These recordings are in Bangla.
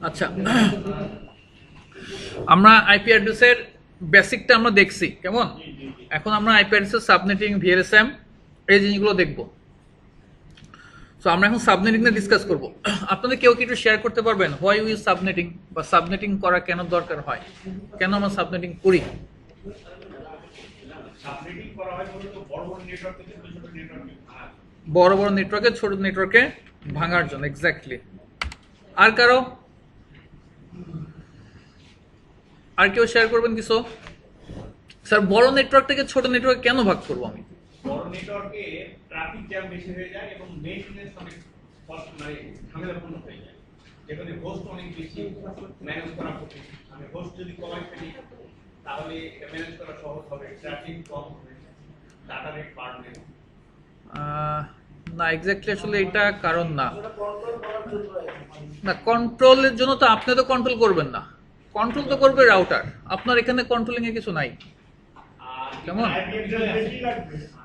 আচ্ছা, আমরা আইপি অ্যাড্রেসের বেসিকটা আমরা দেখছি কেমন। এখন আমরা আইপি অ্যাড্রেসের সাবনেটিং, ভিএলএসএম এই জিনিসগুলো দেখব। সো আমরা এখন সাবনেটিং নিয়ে ডিসকাস করব। আপনাদের কেউ কি একটু শেয়ার করতে পারবেন হোয়াই ইউ সাবনেটিং, বা সাবনেটিং করা কেন দরকার হয়, কেন আমরা সাবনেটিং করি? সাবনেটিং করা হয় মূলত বড় বড় নেটওয়ার্কে ছোট ছোট নেটওয়ার্কে ভাঙার। বড় বড় নেটওয়ার্কে ছোট নেটওয়ার্কে ভাঙার জন্য। এক্স্যাক্টলি। আর কারো, আর কেউ শেয়ার করবেন কিছু? স্যার বড় নেটওয়ার্ক থেকে ছোট নেটওয়ার্ক কেন ভাগ করবো আমি? বড় নেটওয়ার্কে ট্রাফিক জ্যাম বেশি হয়ে যায় এবং মেইনটেনেন্স অনেক কষ্ট, মানে ঝামেলাপূর্ণ হয়ে যায়, যেখানে হোস্ট অনেক বেশি ম্যানেজ করা কঠিন। আমি হোস্ট যদি কমাই ফেলি তাহলে এটা ম্যানেজ করা সহজ হবে, ট্রাফিক কম হবে, ডাটা রেট বাড়বে। না, এক্স্যাক্টলি আসলে এটা কারণ না। না, কন্ট্রোলের জন্য তো আপনি তো কন্ট্রোল করবেন না, কন্ট্রোল তো করবে রাউটার। আপনার এখানে কন্ট্রোলিং এ কিছু নাই। আর কেমন?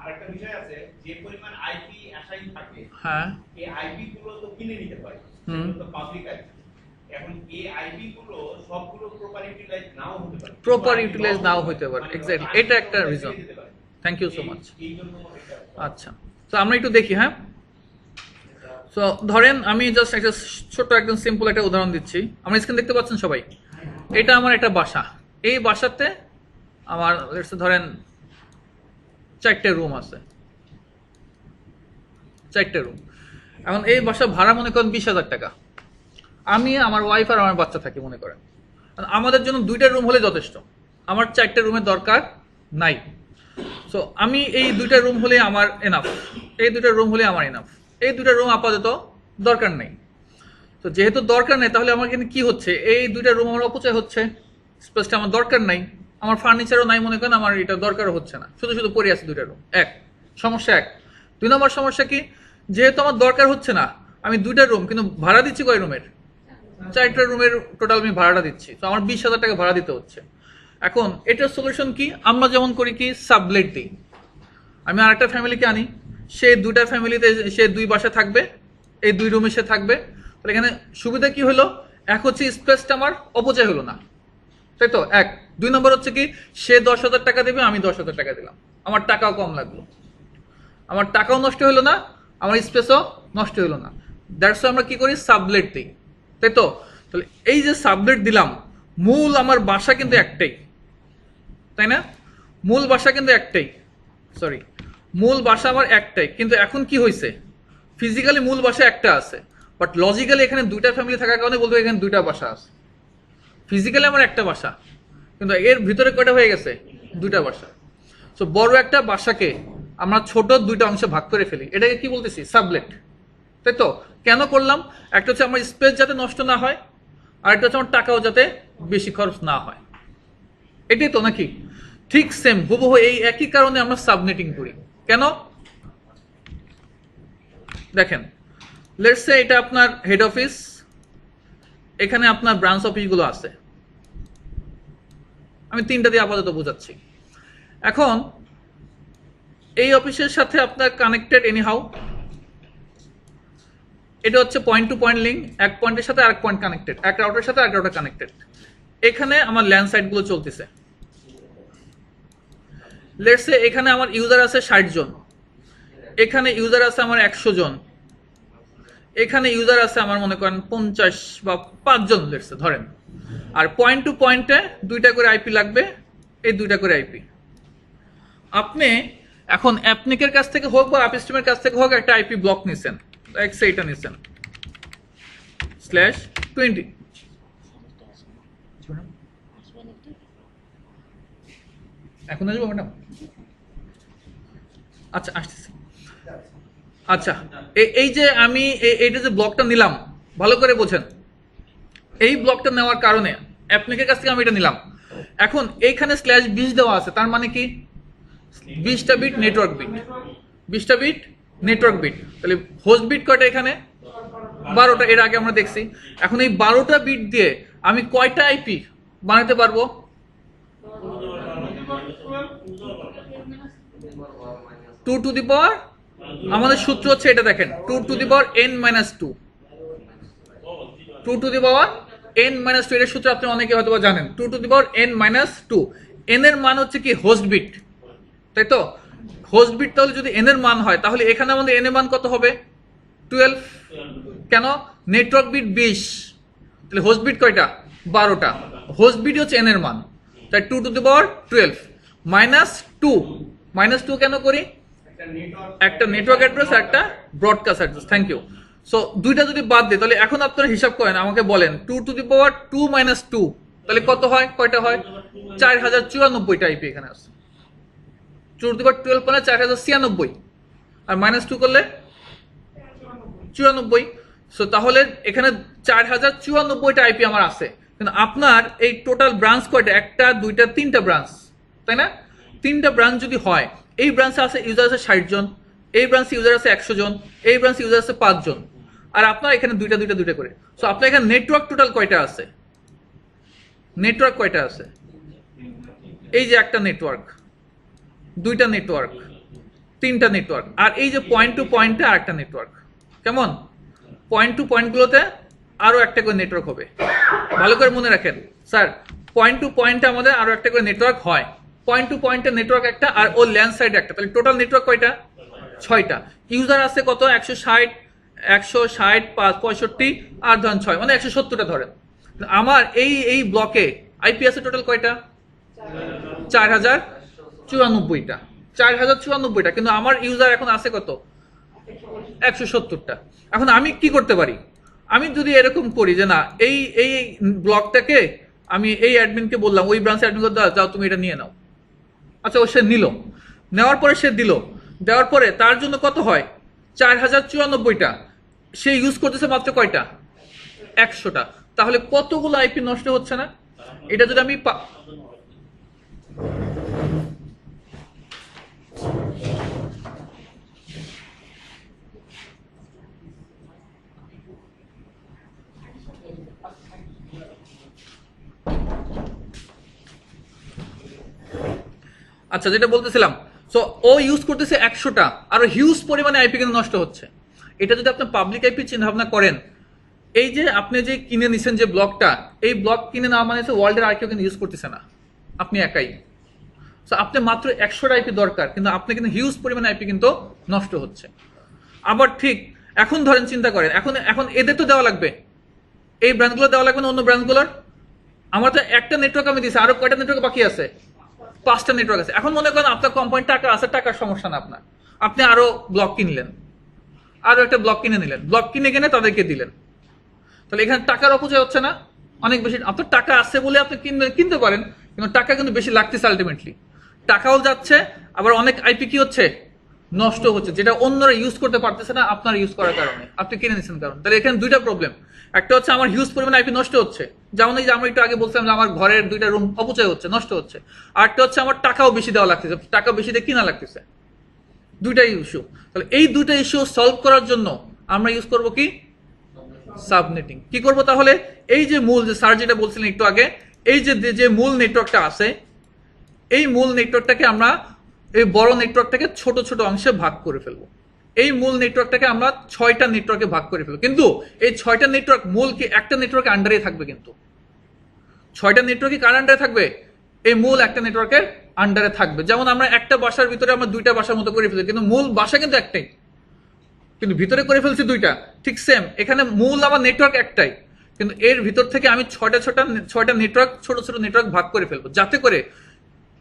আরেকটা বিষয় আছে, যে পরিমাণ আইপি অ্যাসাইন থাকে, হ্যাঁ, এই আইপি গুলো তো কিনে নিতে হয়, হুম। সেগুলো তো পাবলিক আইপি। এখন এই আইপি গুলো সবগুলো প্রপার ইউটিলাইজ নাও হতে পারে, প্রপার ইউটিলাইজ নাও হইতে পারে। এক্স্যাক্টলি, এটা একটা reason. Thank you so much. এই জন্য এটা আচ্ছা, তো আমরা একটু দেখি। হ্যাঁ, তো ধরেন আমি জাস্ট একটা ছোট একদম সিম্পল একটা উদাহরণ দিচ্ছি। আমার স্ক্রিন দেখতে পাচ্ছেন সবাই? এটা আমার একটা বাসা। এই বাসাতে আমার ধরেন 4টে রুম আছে, 4টে রুম। এখন এই বাসা ভাড়া মনে করেন 20,000 টাকা। আমি, আমার ওয়াইফ আর আমার বাচ্চা থাকি মনে করেন। আমাদের জন্য 2টা রুম হলে যথেষ্ট, আমার 4টে রুমের দরকার নাই। সো আমি এই 2টা রুম হলে আমার এনাফ, এই 2টা রুম হলে আমার এনাফ। এই 2টা রুম আপাতত দরকার নেই। তো যেহেতু দরকার নেই, তাহলে আমার কিন্তু কি হচ্ছে, এই 2টা রুম আমার অপচয় হচ্ছে, স্পেসটা আমার দরকার নাই, আমার ফার্নিচারও নাই মনে করেন, আমার এটা দরকারও হচ্ছে না, শুধু শুধু পড়ে আছে 2টা রুম। এক সমস্যা। 2 নম্বর সমস্যা কি, যেহেতু আমার দরকার হচ্ছে না, আমি 2টা রুম কিন্তু ভাড়া দিচ্ছি কয় রুমের? 4টা রুমের টোটাল আমি ভাড়াটা দিচ্ছি, তো আমার 20,000 টাকা ভাড়া দিতে হচ্ছে। এখন এটার সলিউশন কি? আমরা যেমন করি কি, সাবলেট দিই। আমি আরেকটা ফ্যামিলিকে আনি, সেই 2টা ফ্যামিলিতে সে 2 বাসা থাকবে, এই 2 রুমে সে থাকবে। তাহলে এখানে সুবিধা কি হলো, এক হচ্ছে স্পেসটা আমার অপচয় হলো না, তাই তো? 2 নম্বর হচ্ছে কি, সে 10,000 টাকা দেবে, আমি 10,000 টাকা দিলাম, আমার টাকাও কম লাগলো, আমার টাকাও নষ্ট হলো না, আমার স্পেসও নষ্ট হলো না। দ্যাটস আমরা কি করি, সাবলেট দিই, তাই তো? তাহলে এই যে সাবলেট দিলাম, মূল আমার বাসা কিন্তু একটাই, তাই না? মূল বাসা কিন্তু একটাই, সরি, মূল বাসা আমার একটাই, কিন্তু এখন কি হয়েছে, ফিজিক্যালি মূল বাসা একটা আছে, বাট লজিক্যালি এখানে 2টা ফ্যামিলি থাকার কারণে বলবো এখানে 2টা বাসা আছে। ফিজিক্যালি আমার একটা বাসা, কিন্তু এর ভিতরে কয়টা হয়ে গেছে, 2টা বাসা। সো বড় একটা বাসাকে আমরা ছোট 2টা অংশে ভাগ করে ফেলি, এটাকে কি বলতেছি, সাবলেট, তাই তো? কেন করলাম? একটা হচ্ছে আমার স্পেস যাতে নষ্ট না হয়, আর একটা হচ্ছে আমার টাকাও যাতে বেশি খরচ না হয়। এটাই তো নাকি? ঠিক সেম হুবহু এই একই কারণে আমরা সাবনেটিং করি। কেন? দেখেন, লেটস সে এটা আপনার হেড অফিস, এখানে আপনার ব্রাঞ্চ অফিসগুলো আছে, আমি 3টা দিয়ে আপাতত বোঝাচ্ছি। এখন এই অফিসের সাথে আপনার কানেক্টেড এনিহাউ, এটা হচ্ছে পয়েন্ট টু পয়েন্ট লিঙ্ক, এক পয়েন্টের সাথে আরেক পয়েন্ট কানেক্টেড, এক রাউটারের সাথে আরেক রাউটার কানেক্টেড। এখানে আমার ল্যান্ড সাইটগুলো চলতেছে। লেটস সে এখানে আমার ইউজার আছে 60 জন, এখানে ইউজার আছে আমার 100 জন, এখানে ইউজার আছে আমার মনে করেন 50 বা 5 জন লেটস সে ধরেন। আর পয়েন্ট টু পয়েন্টে 2টা করে আইপি লাগবে, এই 2টা করে আইপি। আপনি এখন অ্যাপনিকের কাছ থেকে হোক বা আপস্ট্রিমের কাছ থেকে হোক একটা আইপি ব্লক নিছেন, এইটা নিছেন /20। এখন আসবো ম্যাডাম? আচ্ছা, আসতেছি। আচ্ছা, এই যে আমি এইটা যে ব্লকটা নিলাম, ভালো করে বোঝেন, এই ব্লকটা নেওয়ার কারণে অ্যাপনিকের কাছ থেকে আমি এটা নিলাম। এখন এইখানে /20 দেওয়া আছে, তার মানে কি, 20টা বিট নেটওয়ার্ক বিট, 20টা বিট নেটওয়ার্ক বিট। তাহলে হোস্ট বিট কয়টা এখানে? 12টা, এর আগে আমরা দেখছি। এখন এই 12টা বিট দিয়ে আমি কয়টা আইপি বানাতে পারবো? 2 টু দি পাওয়ার, আমাদের সূত্র হচ্ছে এটা দেখেন, 2 to the power n - 2, 2 to the power n-2 এর সূত্র আপনি অনেকে হয়তো জানেন, 2n-2। n এর মান হচ্ছে কি হোস্ট বিট, তাই তো? হোস্ট বিট তাহলে যদি n এর মান হয় তাহলে এখানে আমাদের n এর মান কত হবে? 12। কেন? নেটওয়ার্ক বিট 20, তাহলে হোস্ট বিট কয়টা? 12টা। হোস্ট বিট হচ্ছে n এর মান, তাই 2^12 -2 কেন করি? একটা নেটওয়ার্ক অ্যাড্রেস, একটা broadcast address. Thank you. So দুইটা যদি বাদ দিই তাহলে এখন আপনারা হিসাব করেন, আমাকে বলেন 2^2 -2 তাহলে কত হয়? কয়টা হয়? 4094টা আইপি এখানে আছে। 2^12 মানে 4096, আর -2 করলে 94। সো তাহলে এখানে 4094টা আইপি আমার আছে, কিন্তু আপনার এই টোটাল ব্রাঞ্চ কয়টা? একটা, দুইটা, তিনটা ব্রাঞ্চ, তাই না? তিনটা ব্রাঞ্চ যদি হয়, এই ব্রাঞ্চে আছে ইউজার আছে 60 জন, এই ব্রাঞ্চে ইউজার আছে 100 জন, এই ব্রাঞ্চে ইউজার আছে 5 জন, আর আপনার এখানে দুইটা করে। সো আপনার এখানে নেটওয়ার্ক টোটাল কয়টা আছে? নেটওয়ার্ক কয়টা আছে? এই যে একটা নেটওয়ার্ক, দুইটা নেটওয়ার্ক, তিনটা নেটওয়ার্ক, আর এই যে পয়েন্ট টু পয়েন্টে আর একটা নেটওয়ার্ক। কেমন? পয়েন্ট টু পয়েন্টগুলোতে আরো একটা করে নেটওয়ার্ক হবে। ভালো করে মনে রাখেন স্যার, পয়েন্ট টু পয়েন্টে আমাদের আরো একটা করে নেটওয়ার্ক হয়। পয়েন্ট টু পয়েন্টের নেটওয়ার্ক একটা, আর ও ল্যান্ড সাইড একটা, তাহলে টোটাল নেটওয়ার্ক কয়টা? 6টা। ইউজার আছে কত? 160, 65, আর ধরেন 6 মানে 170টা ধরেন। আমার এই ব্লকে আইপি আছে টোটাল কয়টা? 4094টা। 4094টা, কিন্তু আমার ইউজার এখন আছে কত? 170টা। এখন আমি কি করতে পারি? আমি যদি এরকম করি যে না, এই এই ব্লকটাকে আমি এই অ্যাডমিনকে বললাম, ওই ব্রাঞ্চ অ্যাডমিনকে যাও তুমি এটা নিয়ে নাও। আচ্ছা, ও সে নিল, নেওয়ার পরে সে দিল, দেওয়ার পরে তার জন্য কত হয়? 4094টা। সে ইউজ করতেছে মাত্র কয়টা? 100টা। তাহলে কতগুলো আইপি নষ্ট হচ্ছে না? এটা যদি আমি আচ্ছা, যেটা বলতেছিলাম, সো ও ইউজ করতেছে 100টা, আর হিউজ পরিমাণে আইপি কিন্তু নষ্ট হচ্ছে। এটা যদি আপনি পাবলিক আইপি চিন্তা ভাবনা করেন, এই যে আপনি যে কিনে নিছেন যে ব্লকটা, এই ব্লক কিনে নেওয়া মানে ওয়ার্ল্ডের আর কেউ কিন্তু ইউজ করতেছে না, আপনি একাই। সো আপনি মাত্র 100টা আইপি দরকার, কিন্তু আপনি কিন্তু হিউজ পরিমাণে আইপি কিন্তু নষ্ট হচ্ছে। আবার ঠিক এখন ধরেন চিন্তা করেন, এখন এদের তো দেওয়া লাগবে, এই ব্র্যান্ডগুলো দেওয়া লাগবে না অন্য ব্র্যান্ডগুলোর? আমার তো একটা নেটওয়ার্ক আমি দিচ্ছি, আরো কয়টা নেটওয়ার্ক বাকি আছে? 5টা নেটওয়ার্ক আছে। এখন মনে করেন আপনার কোম্পানি টাকা আছে, টাকার সমস্যা না আপনার, আপনি আরো ব্লক কিনলেন, আরো একটা ব্লক কিনে নিলেন, ব্লক কিনে তাদেরকে দিলেন, তাহলে এখানে টাকার অপচয় হচ্ছে না? অনেক বেশি। আপনার টাকা আছে বলে আপনি কিনতে পারেন, কিন্তু টাকা কিন্তু বেশি লাগতেছে আলটিমেটলি। টাকাও যাচ্ছে, আবার অনেক আইপি কি হচ্ছে? নষ্ট হচ্ছে, যেটা অন্যরা ইউজ করতে পারতেছে না আপনার ইউজ করার কারণে, আপনি কিনে নিচ্ছেন কারণ। তাহলে এখানে দুইটা প্রবলেম। একটা হচ্ছে আমার হিউজ পরিমাণে আইপি নষ্ট হচ্ছে, যেমন এই যে আমরা একটু আগে বলছিলাম যে আমার ঘরের 2টা রুম অপচয় হচ্ছে, নষ্ট হচ্ছে। আর একটা হচ্ছে আমার টাকাও বেশি দেওয়া লাগতেছে, টাকা বেশি দিয়ে কিনা লাগতেছে। দুইটাই ইস্যু। তাহলে এই দুইটা ইস্যু সলভ করার জন্য আমরা ইউজ করব কি? সাবনেটিং। কি করব তাহলে? এই যে মূল, যে স্যার যেটা বলছিলেন একটু আগে, এই যে মূল নেটওয়ার্কটা আছে, এই মূল নেটওয়ার্কটাকে আমরা এই বড় নেটওয়ার্কটাকে ছোট ছোট অংশে ভাগ করে ফেলবো। এই মূল নেটওয়ার্কটাকে আমরা 6টা নেটওয়ার্কে ভাগ করে ফেলবো, কিন্তু এই 6টা নেটওয়ার্ক মূল কি একটা নেটওয়ার্কের আন্ডারে থাকবে? কিন্তু 6টা নেটওয়ার্কে কার আন্ডারে থাকবে? এই মূল একটা নেটওয়ার্কের আন্ডারে থাকবে। যেমন আমরা একটা বাসার ভিতরে আমরা 2টা বাসার মতো করে ফেলছি, কিন্তু মূল বাসা কিন্তু একটাই, কিন্তু ভিতরে করে ফেলছি 2টা। ঠিক সেম এখানে মূল আমার নেটওয়ার্ক একটাই, কিন্তু এর ভিতর থেকে আমি 6টা নেটওয়ার্ক, ছোট ছোট নেটওয়ার্ক ভাগ করে ফেলবো, যাতে করে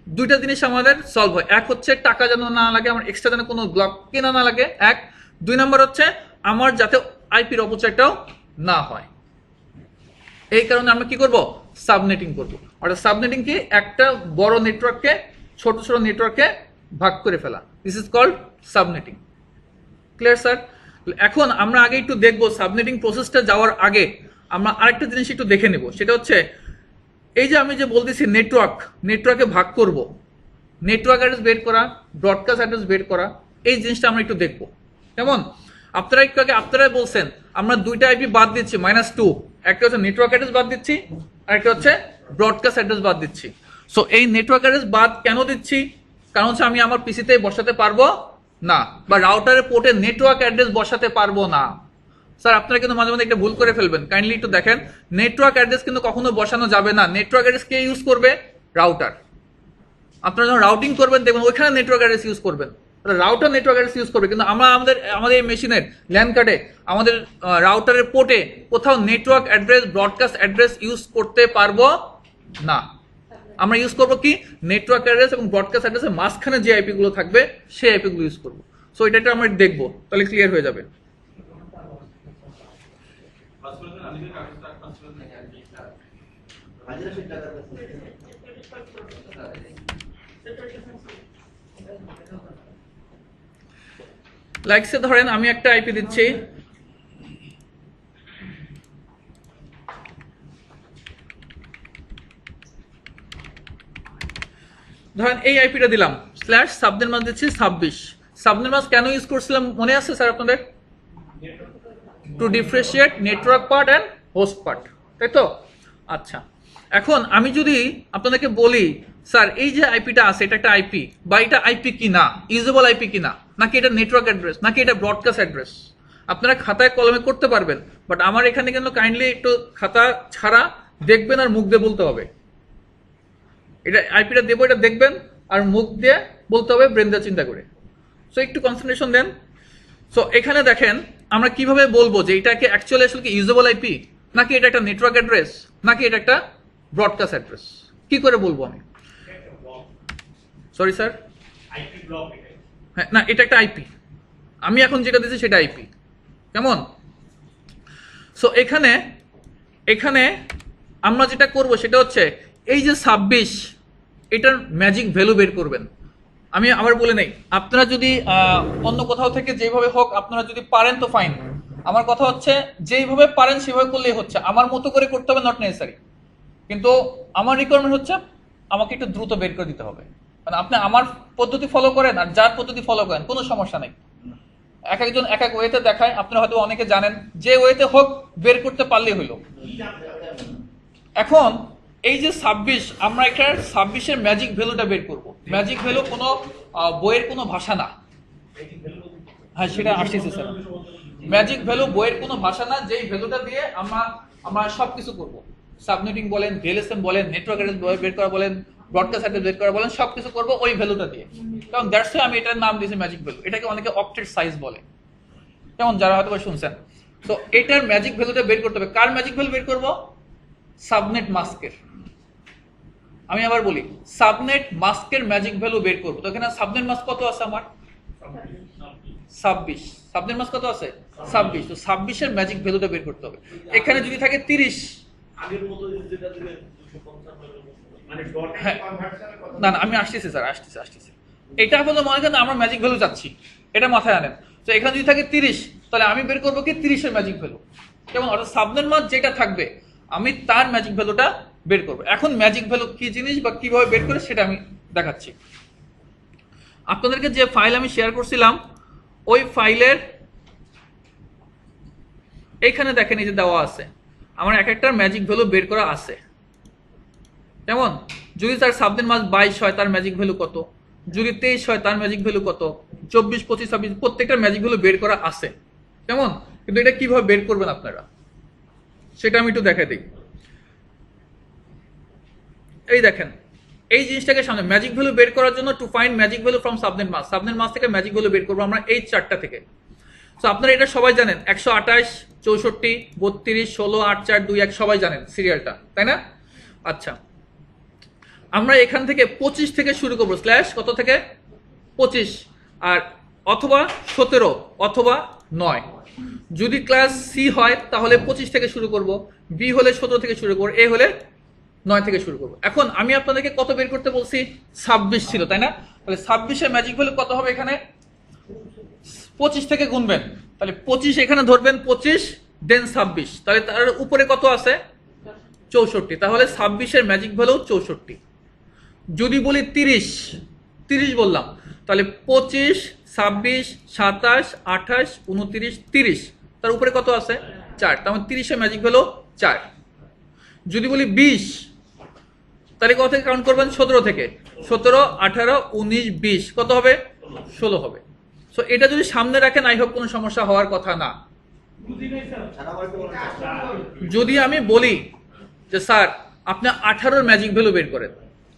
2টা জিনিস আমাদের সলভ হয়। এক হচ্ছে টাকা যেন না লাগে, আমার এক্সট্রা যেন কোনো ব্লক কেনা না লাগে, 1। 2 নম্বর হচ্ছে আমার যাতে আইপির অপচয়টাও না হয়। এই কারণে আমরা কি করব? সাবনেটিং করব। অর্থাৎ সাবনেটিং কি? একটা বড় নেটওয়ার্ককে ছোট ছোট নেটওয়ার্কে ভাগ করে ফেলা। This is called subnetting. Clear sir? এখন আমরা আগে একটু দেখবো, সাবনেটিং প্রসেসটা যাওয়ার আগে আমরা আরেকটা জিনিস একটু দেখে নেব। সেটা হচ্ছে এই যে আমি যে বলতেছি নেটওয়ার্কে ভাগ করব, নেটওয়ার্ক অ্যাড্রেস বের করা, ব্রডকাস্ট অ্যাড্রেস বের করা, এই জিনিসটা আমরা একটু দেখবো। কেমন? আপনারা একটু আগে আপনারাই বলছেন আমরা 2টা আইপি বাদ দিচ্ছি, -2। একটা হচ্ছে নেটওয়ার্ক অ্যাড্রেস বাদ দিচ্ছি, আর একটা হচ্ছে ব্রডকাস্ট অ্যাড্রেস বাদ দিচ্ছি। সো এই নেটওয়ার্ক অ্যাড্রেস বাদ কেন দিচ্ছি? কারণ হচ্ছে আমি আমার পিসিতে বসাতে পারবো না, বা রাউটারের পোর্টে নেটওয়ার্ক অ্যাড্রেস বসাতে পারবো না। স্যার আপনারা কিন্তু মাঝে মাঝে একটা ভুল করে ফেলবেন, কাইন্ডলি একটু দেখেন। নেটওয়ার্ক অ্যাড্রেস কিন্তু কখনো বসানো যাবে না। নেটওয়ার্ক অ্যাড্রেস কে ইউজ করবে? রাউটার। আপনারা যখন রাউটিং করবেন দেখবেন ওইখানে নেটওয়ার্ক অ্যাড্রেস ইউজ করবেন, রাউটার নেটওয়ার্ক অ্যাড্রেস ইউজ করবে। কিন্তু আমরা আমাদের এই মেশিনের ল্যান কার্ডে আমাদের রাউটারের পোর্টে কোথাও network address, broadcast address use করতে পারবো না। আমরা ইউজ করবো কি? নেটওয়ার্ক অ্যাড্রেস এবং ব্রডকাস্ট অ্যাড্রেসের মাঝখানে যে আইপি গুলো থাকবে সেই আইপি গুলো ইউজ করবো। সো এটা আমরা দেখবো, তাহলে ক্লিয়ার হয়ে যাবে। লাইকসে ধরেন আমি একটা আইপি দিচ্ছি, ধরেন এই আইপিটা দিলাম, স্ল্যাশ সাবনের মাস দিচ্ছি 26। সাবনের মাস কেন ইউজ করছিলাম মনে আছে স্যার আপনাদের? Two differentiate network part and host part, তাই তো? আচ্ছা, এখন আমি যদি আপনাদেরকে বলি স্যার এই যে আইপিটা আছে এটা একটা আইপি, বা এটা আইপি কিনা, ইউজেবল আইপি কিনা, নাকি এটা নেটওয়ার্ক অ্যাড্রেস, নাকি এটা ব্রডকাস্ট অ্যাড্রেস, আপনারা খাতায় কলমে করতে পারবেন। বাট আমার এখানে কিন্তু কাইন্ডলি একটু খাতা ছাড়া দেখবেন আর মুখ দিয়ে বলতে হবে। এটা আইপিটা দেবো, এটা দেখবেন আর মুখ দিয়ে বলতে হবে, ব্রেন দিয়ে চিন্তা করে। সো একটু কনসেন্ট্রেশন দেন। সো এখানে দেখেন আমরা কিভাবে বলবো যে এটা কি অ্যাকচুয়ালি আসলে কি ইউজেবল আইপি, নাকি এটা একটা নেটওয়ার্ক অ্যাড্রেস, নাকি এটা একটা ব্রডকাস্ট অ্যাড্রেস, কি করে বলবো আমি? সরি স্যার, আইপি ব্লক হ্যাঁ না, এটা একটা আইপি। আমি এখন যেটা দিচ্ছি সেটা আইপি, কেমন? সো এখানে আমরা যেটা করব সেটা হচ্ছে এই যে 26, এটার ম্যাজিক ভ্যালু বের করবেন। আমি আবার বলে নেই, আপনারা যদি অন্য কোথাও থেকে যেভাবে হোক আপনারা যদি পারেন তো ফাইন। আমার কথা হচ্ছে যেইভাবে পারেন সেভাবে করলেই হচ্ছে, আমার মতো করে করতে হবে নট নেসেসারি। কিন্তু আমার রিকোয়ারমেন্ট হচ্ছে আমাকে একটু দ্রুত বের করে দিতে হবে। মানে আপনি আমার পদ্ধতি ফলো করেন আর যার পদ্ধতি ফলো করেন, কোনো সমস্যা নেই। এক একজন এক এক ওয়েতে দেখায়, আপনারা হয়তো অনেকে জানেন, যে ওয়েতে হোক বের করতে পারলেই হইলো। এখন এই যে 26, আমরা এটার 26-এর ম্যাজিক ভ্যালুটা বের করব। ম্যাজিক ভ্যালু কোনো বইয়ের কোনো ভাষা না। হ্যাঁ সেটা আসতেছে স্যার। ম্যাজিক ভ্যালু বইয়ের কোনো ভাষা না, যেই ভ্যালুটা দিয়ে আমরা সবকিছু করব। সাবনেটিং বলেন, ভিএলএসএম বলেন, নেটওয়ার্ক অ্যাড্রেস বের করা বলেন, ব্রডকাস্ট অ্যাড্রেস বের করা বলেন, সবকিছু করব ওই ভ্যালুটা দিয়ে। কারণ দ্যাটস আমি এটার নাম দিয়েছি ম্যাজিক ভ্যালু। এটাকে অনেকে অক্টেট সাইজ বলে, যেমন যারা হয়তো শুনছেন। তো এটার ম্যাজিক ভ্যালুটা বের করতে হবে। কার ম্যাজিক ভ্যালু বের করব? সাবনেট মাস্কের। আমি আবার বলি, সাবনেট মাস্কের ম্যাজিক ভ্যালু বের করব। তো এখানে সাবনেট মাস্ক কত আছে আমার? 26। সাবনেট মাস্ক কত আছে? 26। তো 26-এর ম্যাজিক ভ্যালুটা বের করতে হবে। এখানে যদি থাকে 30, আগের মতো যেটা দিলে 255 মানে ডট হ্যাঁ। কনভার্সনের কথা না আমি আসতেছি স্যার, আসতেছি। এটা হলো মনে করেন আমরা ম্যাজিক ভ্যালু চাচ্ছি, এটা মাথায় আনেন। তো এখানে যদি থাকে 30, তাহলে আমি বের করবো কি 30-এর ম্যাজিক ভ্যালু। যেমন অর্থাৎ সাবনেট মাস্ক যেটা থাকবে আমি তার ম্যাজিক ভ্যালুটা বের করবো। এখন ম্যাজিক ভ্যালু কি জিনিস বা কিভাবে বের করে সেটা আমি দেখাচ্ছি। আপনাদেরকে যে ফাইল আমি শেয়ার করছিলাম ওই ফাইলের এইখানে দেখেন এই যে দেওয়া আছে, আমার এক একটার ম্যাজিক ভ্যালু বের করা আছে। যেমন যদি তার সাবনেট মাস্ক 22 হয় তার ম্যাজিক ভ্যালু কত, যদি 23 হয় তার ম্যাজিক ভ্যালু কত, 24, 25, 26 প্রত্যেকটার ম্যাজিক ভ্যালু বের করা আছে। কেমন? কিন্তু এটা কিভাবে বের করবেন আপনারা সেটা আমি একটু দেখাই দিই। এই দেখেন এই জিনিসটাকে সামনে ম্যাজিক ভ্যালু বের করার জন্য to find magic value from subnet mask থেকে ম্যাজিক ভ্যালু বের করবো আমরা এই চারটা থেকে। তো আপনারা এটা সবাই জানেন, 128, 64, 32, 16, 8, 4, 2, 1 সবাই জানেন সিরিয়ালটা, তাই না? আচ্ছা, আমরা এখান থেকে 25 থেকে শুরু করবো, স্ল্যাশ কত থেকে? 25, আর অথবা 17 অথবা 9। যদি ক্লাস সি হয় তাহলে 25 থেকে শুরু করব, বি হলে 17 থেকে শুরু করবো, এ হলে 9 থেকে শুরু করবো। এখন আমি আপনাদেরকে কত বের করতে বলছি? 26 ছিল, তাই না? তাহলে 26-এর ম্যাজিক ভ্যালু কত হবে? এখানে 25 থেকে গুনবেন, তাহলে 25 এখানে ধরবেন, 25 দেন 26, তাহলে তার উপরে কত আছে? 64। তাহলে 26-এর ম্যাজিক ভ্যালু 64। যদি বলি 30 বললাম, তাহলে 25, 26, 27, 28, 29, 30, তার উপরে কত আছে? 4, তার মানে 30-এর ম্যাজিক ভ্যালু 4। যদি বলি 20, তাহলে কত থেকে কাউন্ট করবেন? 17 থেকে, 17, 18, 19, 20 কত হবে? 16 হবে। সো এটা যদি সামনে রাখেন আই হোপ কোনো সমস্যা হওয়ার কথা না। যদি আমি বলি যে স্যার আপনি 18 ম্যাজিক ভ্যালু বের করেন,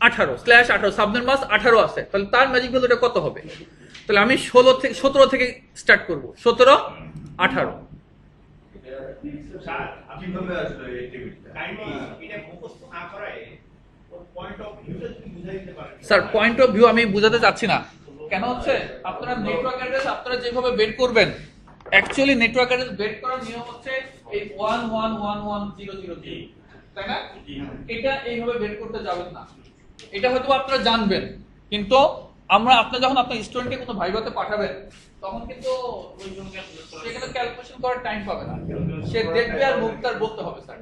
18/18 সাবনেট মাস 18 আছে, তাহলে তার ম্যাজিক ভ্যালুটা কত হবে? তাহলে আমি 17 থেকে স্টার্ট করব, 17 18। স্যার আপনি কিভাবে আসলে এই টেবিলটা কাইন্ডলি এটা মুখস্থ না করায় ওর পয়েন্ট অফ ভিউটা যদি বুঝাই দিতে পারেন। স্যার পয়েন্ট অফ ভিউ আমি বুঝাতে চাচ্ছি না, কেন হচ্ছে আপনারা নেটওয়ার্ক অ্যাড্রেস আপনারা যেভাবে বের করবেন, অ্যাকচুয়ালি নেটওয়ার্ক অ্যাড্রেস বের করার নিয়ম হচ্ছে এই 111100, তাই না? এটা এইভাবে বের করতে যাবেন না, এটা হয়তো আপনারা জানবেন, কিন্তু আপনি যখন আপনার স্টুডেন্টকে কোনো ভাইভাতে পাঠাবেন তখন কিন্তু সেখানে ক্যালকুলেশন করার টাইম পাবে না, সে দেখবে আর মুখ তার বলতে হবে স্যার।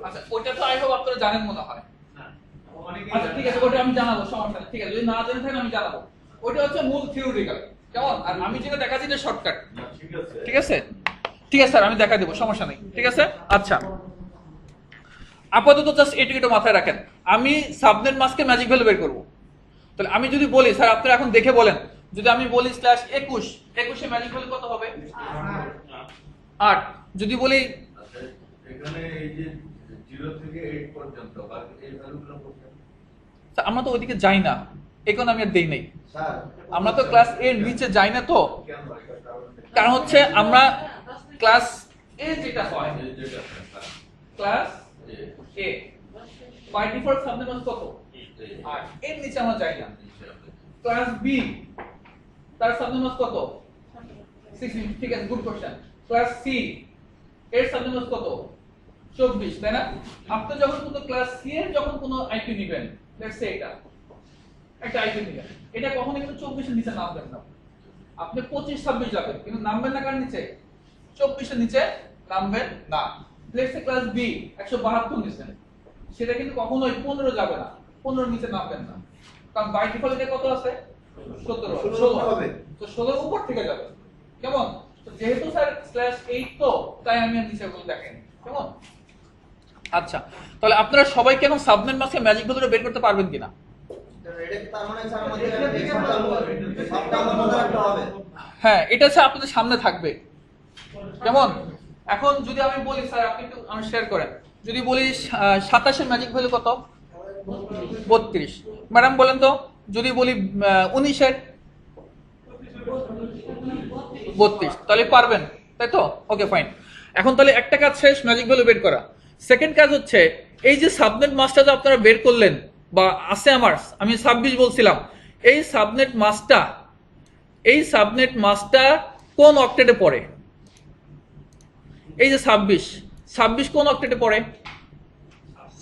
আচ্ছা ওইটা তো আই হোপ আপনারা জানেন মনে হয়। আচ্ছা ঠিক আছে, ওটা আমি জানাবো, সমস্যা নেই, ঠিক আছে, যদি না জেনে থাকেন আমি জানাবো। ওইটা হচ্ছে মূল থিওরিটিক্যাল, কেমন? আর আমি যেটা দেখাচ্ছি এটা শর্টকাট, ঠিক আছে? ঠিক আছে স্যার, আমি দেখা দেবো, সমস্যা নেই, ঠিক আছে। আচ্ছা আপাতত জাস্ট এটুকু মাথায় রাখেন, আমি সাবনেট মাস্কে ম্যাজিক ভ্যালু বের করবো। তাহলে আমি যদি বলি স্যার আপনারা এখন দেখে বলেন, যদি আমি বলি /21, 21 এ ম্যাজিক ভ্যালু কত হবে? 8। যদি বলি এখানে এই যে 0 থেকে 8 পর্যন্ত বা এই ভ্যালুগুলো কোথায়? আমরা তো ওইদিকে যাই না, এখন আমি আর দেই নাই, স্যার আমরা তো ক্লাস এর নিচে যাই না, তো কেন কারণ হচ্ছে আমরা ক্লাস এ যেটা হয়, এই যেটা ক্লাস এই এ বাই ডিফল্ট সাবনেট মাস কত? 8, এর নিচে আমরা যাই না। ক্লাস বি তার সাবনেট মাস কত? 16, ঠিক আছে, গুড কোশ্চেন। ক্লাস সি এর সাবনেট মাস কত? 24, তাই না? আপনি যখন কোনো ক্লাস সি এর যখন কোনো আইপি নেবেন, লেটস সে এটা একটা আইপি নেবেন, এটা কখনোই কিন্তু 24 এর নিচে নামবেন না, আপনি 25 26 যাবেন, কিন্তু নামবেন না কার নিচে? 24 এর নিচে নামবেন না। লেটস সে ক্লাস বি 172 নিছেন, সেটা কিন্তু কখনোই 15 যাবে না, 15 এর নিচে নামবেন না, কারণ বাই ডিফল্ট এটা কত আছে? 17 হবে, তো 16 এর উপর থেকে যাবে, কেমন? তো যেহেতু স্যার /8 তো তাই আমি আর নিচে বলে দেখেন, কেমন? আচ্ছা তাহলে আপনারা সবাই কেন সাবনেট মাস্কে ম্যাজিক ভ্যালুটা বের করতে পারবেন কিনা? এটা কি তার মানে স্যার আমাদের সবটা আমাদের একটা হবে? হ্যাঁ, এটা হচ্ছে আপনাদের সামনে থাকবে, কেমন? এখন যদি আমি বলি স্যার আপনি একটু আমি শেয়ার করেন, যদি বলি 27 এর ম্যাজিক ভ্যালু কত? 32। ম্যাডাম বলেন তো, যদি বলি 19 এর 32, তাহলে পারবেন, তাই তো? Okay fine. এখন তাহলে একটা কাজ শেষ, ম্যাজিক ভ্যালু বের করা। সেকেন্ড কাজ হচ্ছে এই যে সাবনেট মাসটা যে আপনারা বের করলেন বা আছে আমার, আমি 26 বলছিলাম, এই সাবনেট মাসটা কোন অক্টেটে পড়ে? এই যে 26 কোন অক্টেটে পড়ে?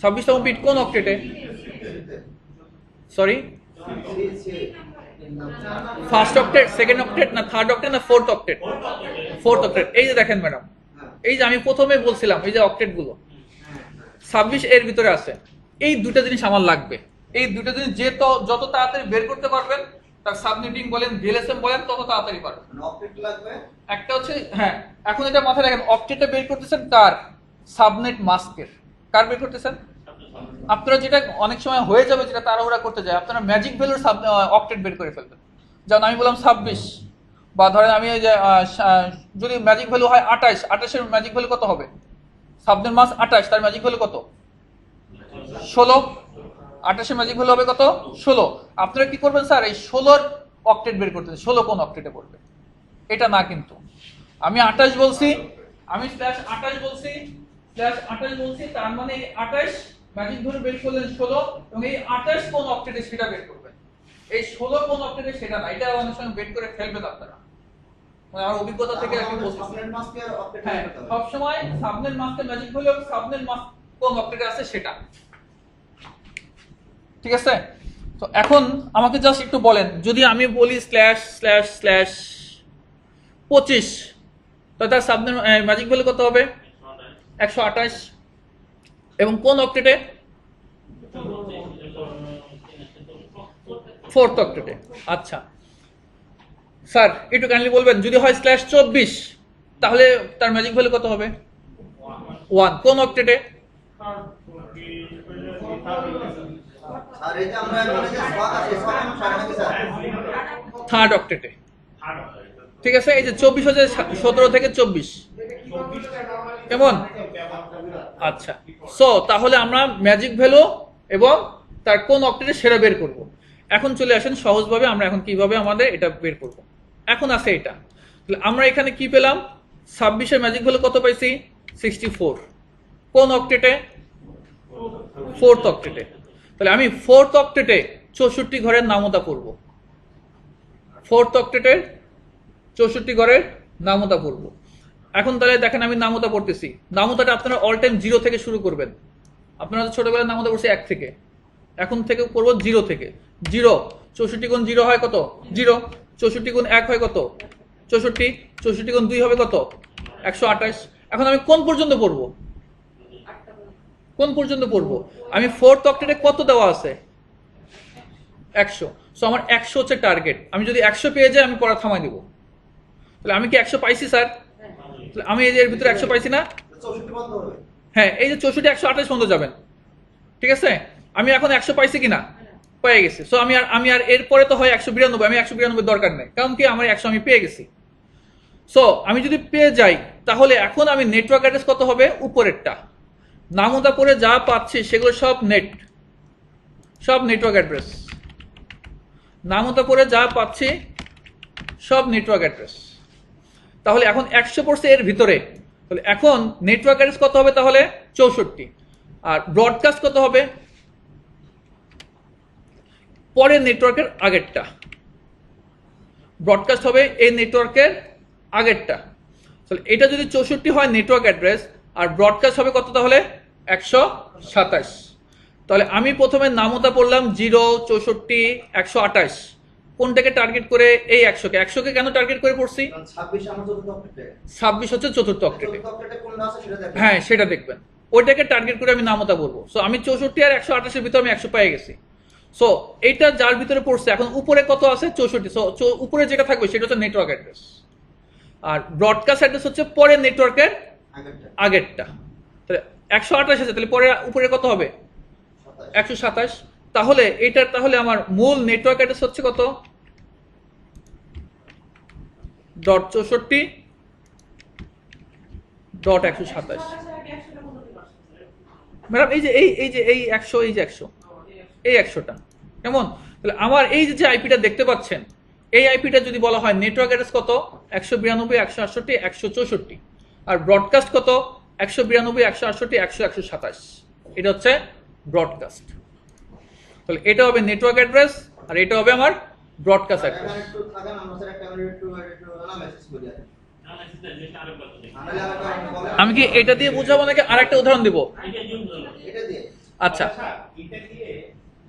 26তম বিট কোন অক্টেটে? Sorry, first octet, second octet, না থার্ড অক্টেট, না ফোর্থ অক্টেট? Fourth octet. এই যে দেখেন ম্যাডাম, এই যে আমি প্রথমে বলছিলাম এই যে অক্টেট গুলো 26 এর ভিতরে আছে, এই দুটো জিনিস আমার লাগবে। এই দুটো জিনিস যত তাড়াতাড়ি বের করতে পারবেন, তার সাবনেটিং বলেন ভিএলএসএম বলেন, তত তাড়াতাড়ি পারবেন। অক্টেট লাগবে একটা হচ্ছে, হ্যাঁ এখন এটা মাথায় রাখেন, অক্টেটে বের করতেছেন কার? সাবনেট মাস্কের। কার বের করতেছেন? আপনারা যেটা অনেক সময় হয়ে যাবে, যেটা তাড়াহুড়া করতে যায়, আপনারা ম্যাজিক ভ্যালুর অক্টেট বের করে ফেলবেন। যেমন আমি বললাম 26, বা ধরেন আমি এই যে যদি ম্যাজিক ভ্যালু হয় 28 এর ম্যাজিক ভ্যালু কত হবে? সাবনেট মাস 28, তার ম্যাজিক ভ্যালু কত? 16। 28 এর ম্যাজিক ভ্যালু হবে কত? 16। আপনারা কি করবেন স্যার? এই 16 অক্টেট বের করতে, 16 কোন অক্টেটে পড়বে? এটা না, কিন্তু আমি 28 বলছি, আমি /28 বলছি, /28 বলছি, তার মানে এই 28 ম্যাজিক ভ্যালু বের করলেন 16, এবং এই 28 কোন অক্টেটে সেটা বের করবেন। এই 16 কোন অক্টেটে সেটা না, এটা অনেক সময় বের করে ফেলবেন আপনারা, মানে আমার অভিজ্ঞতা থেকে আমি বলছি। সাবনেট মাস্কে অক্টেট হ্যাঁ, সব সময় সাবনেট মাস্কে ম্যাজিক ভ্যালু এবং সাবনেট মাস্ক কোন অক্টেটে আছে সেটা, ঠিক আছে? তো এখন আমাকে জাস্ট একটু বলেন, যদি আমি বলি ///25, তো তার সাবনেট ম্যাজিক ভ্যালু কত হবে? 128, এবং কোন অক্টেটে? ফোর্থ অক্টেটে। আচ্ছা স্যার একটু কাইন্ডলি বলবেন, যদি হয় /24, তাহলে তার ম্যাজিক ভ্যালু কত হবে? 1। কোন অক্টেটে? স্যার এই যে আমরা এখানে যে সোয়াক আছে সোয়াক নাকি স্যার? থার্ড অক্টেটে। ঠিক আছে, এই যে 24 হচ্ছে 17 থেকে 24, 24টা নরমালি কেমন? আচ্ছা, সো তাহলে আমরা ম্যাজিক ভ্যালু এবং তার কোন অক্টেটে সেরা বের করব। এখন চলে আসেন সহজভাবে আমরা এখন কিভাবে আমাদের এটা বের করব। এখন আছে এটা, তাহলে আমরা এখানে কি পেলাম, 26 ম্যাজিক ভ্যালু কত পাইছি, 64। কোন অক্টেটে, 4th অক্টেটে। তাহলে আমি 4th অক্টেটে 64 ঘরের নামতা পড়ব, 4th অক্টেটের 64 ঘরের নামতা পড়ব। এখন তাহলে দেখেন আমি নামতা পড়তেছি, নামতাটা আপনারা অল টাইম 0 থেকে শুরু করবেন। আপনারা ছোটবেলায় নামতা পড়ছে 1 থেকে, এখন থেকে পড়বো 0 থেকে। 0, 64 গুণ 0 হয় কত, 0। 64 গুণ 1 হয় কত, 64। 64 গুণ 2 হবে কত, 128। এখন আমি কোন পর্যন্ত পড়বো, কোন পর্যন্ত পড়বো? আমি 4th অক্টেটে কত দেওয়া আছে, 100। সো আমার 100 হচ্ছে টার্গেট। আমি যদি 100 পেয়ে যাই আমি পড়া থামাই দিব। তাহলে আমি কি 100 পাইছি স্যার? তাহলে আমি এই যে এর ভিতরে 100 পাইছি না? হ্যাঁ, এই যে 64 128 পর্যন্ত যাবেন, ঠিক আছে। আমি এখন 100 পাইছি কিনা, পেয়ে গেছি। সো আমি আর এরপরে তো হয় 192, আমি 192 দরকার নেই, কারণ কি আমার 100 আমি পেয়ে গেছি। সো আমি যদি পেয়ে যাই তাহলে এখন আমি নেটওয়ার্ক অ্যাড্রেস কত হবে, উপরেরটা। নামতা পরে যা পাচ্ছি সেগুলো সব নেট, সব নেটওয়ার্ক অ্যাড্রেস। নামতা পরে যা পাচ্ছি সব নেটওয়ার্ক অ্যাড্রেস। তাহলে এখন 100 পড়ছে এর ভিতরে, তাহলে এখন নেটওয়ার্ক অ্যাড্রেস কত হবে, তাহলে 64। আর ব্রডকাস্ট কত হবে, পরের নেটওয়ার্কের আগেরটা। ব্রডকাস্ট হবে এই নেটওয়ার্কের আগেরটা। তাহলে এটা যদি 64 হয় নেটওয়ার্ক অ্যাড্রেস, আর ব্রডকাস্ট হবে কত, তাহলে 127। তাহলে আমি প্রথমে নামতা পড়লাম 0, 64, 128। কোনটাকে টার্গেট করে, এই 100কে। 100কে কেন টার্গেট করে পড়ছি, 26 হচ্ছে 4th অক্টেটে। হ্যাঁ, সেটা দেখবেন, ওইটাকে টার্গেট করে আমি নামতা বলবো। সো আমি 64 আর 128 এর ভিতরে আমি 100 পেয়ে গেছি। সো এইটা যার ভিতরে পড়ছে, এখন উপরে কত আছে, 64। সো উপরে যেটা থাকবে সেটা হচ্ছে নেটওয়ার্ক অ্যাড্রেস, আর ব্রডকাস্ট অ্যাড্রেস হচ্ছে পরের নেটওয়ার্কের আগেরটা। তাহলে 128 আছে, তাহলে পরে উপরে কত হবে, 127। তাহলে এটার তাহলে আমার মূল নেটওয়ার্ক অ্যাড্রেস হচ্ছে কত, .64.127। ম্যাডাম এই যে এই 100, এই যে 100, এই 100টা কেমন? তাহলে আমার এই যে আইপিটা দেখতে পাচ্ছেন, এই আইপিটা যদি বলা হয় নেটওয়ার্ক অ্যাড্রেস কত, 192, 168, 164। আর ব্রডকাস্ট কত, 192, 168, 100, 127। এটা হচ্ছে ব্রডকাস্ট। তাহলে এটা হবে নেটওয়ার্ক অ্যাড্রেস, আর এটা হবে আমার ব্রডকাস্ট অ্যাড্রেস। আমি কি এটা দিয়ে বুঝাবো নাকি আরেকটা উদাহরণ দিব? আচ্ছা, এটা দিয়ে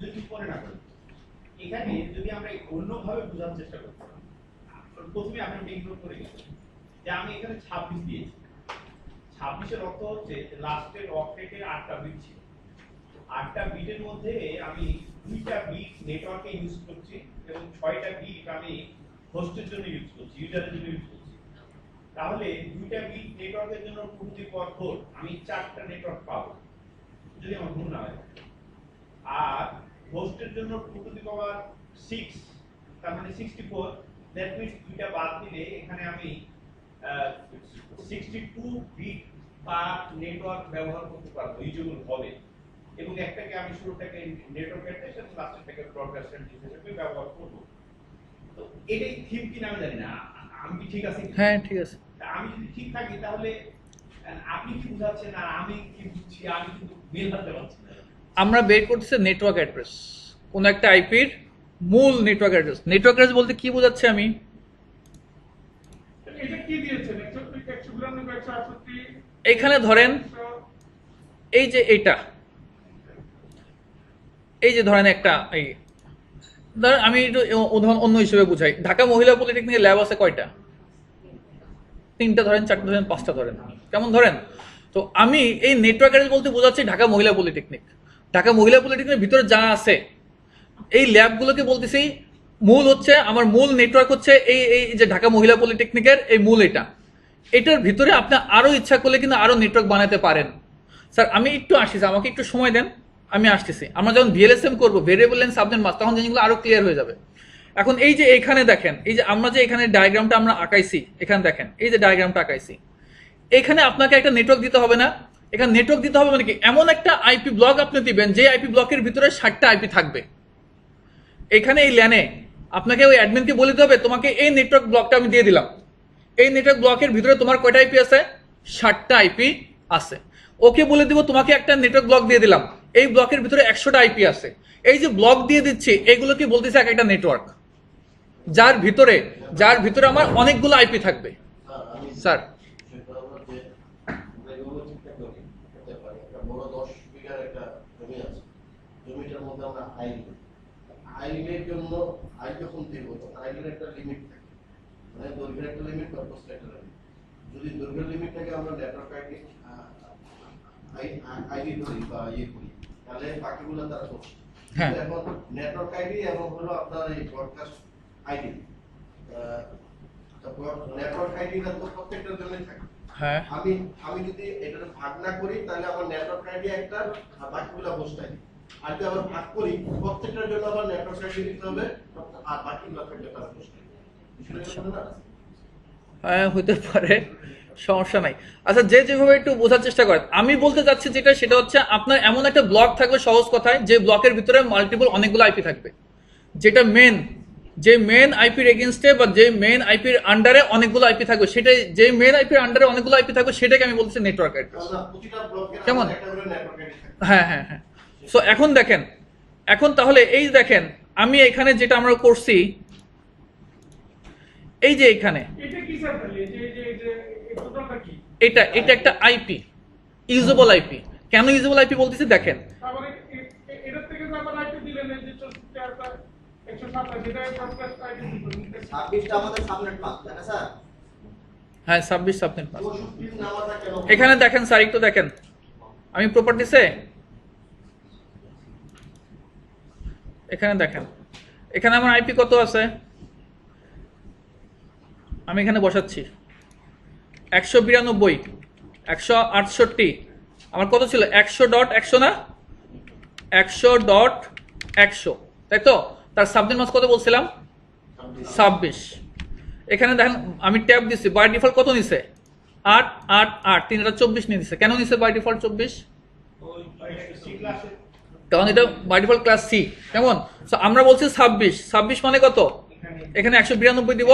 যদি পরে না করি, এখানে যদি আমরা অন্যভাবে বোঝার চেষ্টা করতে পারি, প্রথমে আপনি ইগনোর করে গেছেন যে আমি এখানে 26 দিয়েছি। 26 এর অর্থ হচ্ছে লাস্টের অক্টেটের 8টা বিট ছিল। 8টা বিটের মধ্যে আমি 2টা বিট নেটওয়ার্কে ইউজ করছি এবং 6টা বিট আমি হোস্টের জন্য ইউজ করছি, ইউজারের জন্য ইউজ করছি। তাহলে 2টা বিট নেটওয়ার্কের জন্য 2^4 আমি 4টা নেটওয়ার্ক পাবো যদি আমার ভুল না হয়। আর হোস্টের জন্য 2^6, তার মানে 64। দ্যাট মিন্স 2টা বাদ দিলে এখানে আমি 62 বিট পার নেটওয়ার্ক ব্যবহার করতে পারবো, ইউজেবল হবে। এবং একটাকে আমি শুরুটাকে নেটওয়ার্ক অ্যাড্রেস এবং লাস্টেরটাকে ব্রডকাস্ট অ্যাড্রেস হিসেবে ব্যবহার করব। তো এটাই থিম কিনা আমি জানি না, আমি কি ঠিক আছি? হ্যাঁ ঠিক আছে। আমি যদি ঠিক থাকি তাহলে আপনি কি বুঝাচ্ছেন আর আমি কি বুঝছি, আমি কিন্তু মেলাতে পারছি না। আমরা বের করতেছি নেটওয়ার্ক অ্যাড্রেস, কোন একটা আইপির মূল নেটওয়ার্ক অ্যাড্রেস। নেটওয়ার্ক অ্যাড্রেস বলতে কি বোঝাচ্ছে আমি, এটা কি দিয়েছেন 192 168 এখানে ধরেন এই যে এইটা, এই যে ধরেন একটা, এই ধরেন আমি একটু উদাহরণ অন্য হিসেবে বুঝাই। ঢাকা মহিলা পলিটেকনিকের ল্যাব আছে কয়টা, 3টা ধরেন, 4টা ধরেন, 5টা ধরেন, কেমন ধরেন। তো আমি এই নেটওয়ার্ক অ্যাড্রেস বলতে বোঝাচ্ছি ঢাকা মহিলা পলিটেকনিক। ঢাকা মহিলা পলিটেকনিকের ভিতরে যা আছে এই ল্যাবগুলোকে বলতেছি মূল হচ্ছে আমার মূল নেটওয়ার্ক হচ্ছে এই যে ঢাকা মহিলা পলিটেকনিকের এই মূল এটা। এটার ভিতরে আপনি আরো ইচ্ছা করলে কিন্তু আরো নেটওয়ার্ক বানাতে পারেন। স্যার আমি একটু আসতেছি, আমাকে একটু সময় দেন, আমি আসতেছি। আমরা যখন ভিএলএসএম করবো, ভেরিয়েবল লেন্থ সাবনেট মাস্ক, তখন জিনিসগুলো আরো ক্লিয়ার হয়ে যাবে। এখন এই যে এখানে দেখেন, এই যে আমরা যে এখানে ডায়াগ্রামটা আমরা আঁকাইছি, এখানে দেখেন এই যে ডায়াগ্রামটা আঁকাইছি, এখানে আপনাকে একটা নেটওয়ার্ক দিতে হবে না? এখানে নেটওয়ার্ক দিতে হবে মানে কি, এমন একটা আইপি ব্লক আপনি দিবেন যে আইপি ব্লকের ভিতরে 60টা আইপি থাকবে। এখানে এই ল্যানে আপনাকে ওই অ্যাডমিনকে বলে দিতে হবে তোমাকে এই নেটওয়ার্ক ব্লকটা আমি দিয়ে দিলাম, এই নেটওয়ার্ক ব্লকের ভিতরে তোমার কয়টা আইপি আছে? 60টা আইপি আছে। ওকে বলে দিব তোমাকে একটা নেটওয়ার্ক ব্লক দিয়ে দিলাম, এই ব্লকের ভিতরে 100টা আইপি আছে। এই যে ব্লক দিয়ে দিচ্ছি এগুলোকে বলতেছে এক একটা নেটওয়ার্ক, যার ভিতরে আমার অনেকগুলো আইপি থাকবে। স্যার সেটা হলো যে আমরা এগুলো ঠিকঠাক করি করতে পারি। একটা বড় 10 বিঘার একটা জমি আছে, জমিটার মধ্যে আমরা আইনের জন্য আইন যখন দিব তখন আইনের একটা লিমিট থাকে, মানে দৈর্ঘ্যের একটা লিমিট বা প্রস্থের একটা লিমিট। যদি দৈর্ঘ্যের লিমিট থাকে আমরা নেটওয়ার্ক আইডি করি বা করি, তাহলে বাকিগুলো তারা করছে। হ্যাঁ। এখন নেটওয়ার্ক আইডি এবং হলো আপনার এই ব্রডকাস্ট আইডি, নেটওয়ার্ক আইডিটা তো প্রত্যেকটার জন্য থাকে। হ্যাঁ, আমি যদি এটা ভাগ না করি তাহলে আমার নেটওয়ার্ক আইডি একটা আর বাকিগুলো হোস্ট আইডি। আর যদি আবার ভাগ করি প্রত্যেকটার জন্য আবার নেটওয়ার্ক আইডি দিতে হবে আর বাকিগুলো থাকবে তার হোস্ট আইডি। হ্যাঁ হতে পারে, সমস্যা নাই। আচ্ছা, যে যেভাবে একটু বোঝার চেষ্টা করেন, আমি বলতে চাচ্ছি যেটা সেটা হচ্ছে আপনার এমন একটা ব্লক থাকবে, সহজ কথায়, যে ব্লকের ভিতরে মাল্টিপল অনেকগুলো আইপি থাকবে, যেটা যে মেন আইপির এগেইনস্টে বা যে মেন আইপির আন্ডারে অনেকগুলো আইপি থাকবে, সেটাই যে মেন আইপির আন্ডারে অনেকগুলো আইপি থাকবে সেটাকে আমি বলছি নেটওয়ার্ক অ্যাড্রেস। প্রতিটা ব্লকের কেমন? একটা করে নেটওয়ার্ক আইডি থাকে। হ্যাঁ হ্যাঁ হ্যাঁ। সো এখন দেখেন, এখন তাহলে এই দেখেন আমি এখানে যেটা আমরা করছি, এই যে এখানে এটা কি স্যার তাহলে যে টোটালটা কি? এটা একটা আইপি, ইউজেবল আইপি। কেন ইউজেবল আইপি বলতেছি দেখেন, তারপরে এটার থেকে যে আবার আইপি দিলেন এই যে 107 যেটা ব্রডকাস্ট আইপি দিলেন 26টা আমাদের সাবনেট পাস, তাই না স্যার? হ্যাঁ 26 সাবনেট পাস। 64 নাম্বারটা কেন? এখানে দেখেন স্যার, একটু দেখেন, আমি প্রপার্টিসে এখানে দেখেন, এখানে আমার আইপি কত আছে, আমি এখানে বসাচ্ছি 192, 168, আমার কত ছিল 100.100 না, 100.100, তাই তো? তার সাবনেট মাস কত বলছিলাম? 26। এখানে দেখেন আমি ট্যাব দিচ্ছি, বাই ডিফল্ট কত নিছে? 8 8 8 324 নিয়ে দিছে। কেন নিছে বাই ডিফল্ট 24? কারণ এটা বাই ডিফল্ট ক্লাস সি। কেমন? সো আমরা বলছি 26 মানে কত? এখানে 192 দিব,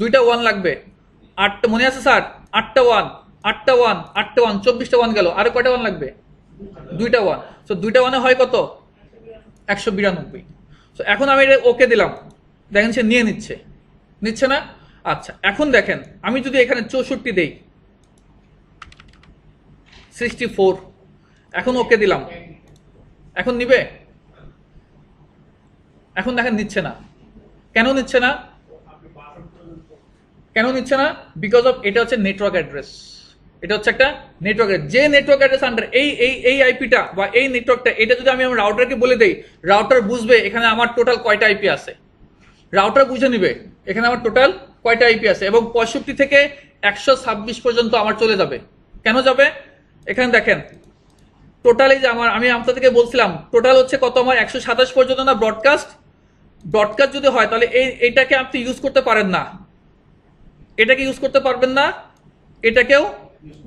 দুইটা 1 লাগবে। 8টা মনে আছে স্যার? 8টা 1 8টা 1 8টা 1 24টা 1 গেল, আরো কয়টা 1 লাগবে? দুইটা 1। সো দুইটা 1 হয় কত? 192। সো এখন আমি এটা ওকে দিলাম, দেখেন সে নিচ্ছে না? আচ্ছা, এখন দেখেন আমি যদি এখানে 64 দেই, 64, এখন ওকে দিলাম, এখন নিবে? এখন দেখেন নিচ্ছে না। কেন নিচ্ছে না? বিকজ অফ এটা হচ্ছে নেটওয়ার্ক অ্যাড্রেস। এটা হচ্ছে একটা নেটওয়ার্ক, যে নেটওয়ার্ক অ্যাড্রেস আন্ডার এই আইপিটা বা এই নেটওয়ার্কটা, এটা যদি আমি আমার রাউটারকে বলে দেই, রাউটার বুঝবে এখানে আমার টোটাল কয়টা আইপি আছে, রাউটার বুঝে নিবে এখানে আমার টোটাল কয়টা আইপি আছে, এবং 65 থেকে 126 পর্যন্ত আমার চলে যাবে। কেন যাবে? এখানে দেখেন টোটাল, এই যে আমি আপনাদেরকে বলছিলাম টোটাল হচ্ছে কত আমার 127 পর্যন্ত না ব্রডকাস্ট যদি হয় তাহলে এইটাকে আপনি ইউজ করতে পারেন না, এটাকে ইউজ করতে পারবেন না, এটাকেও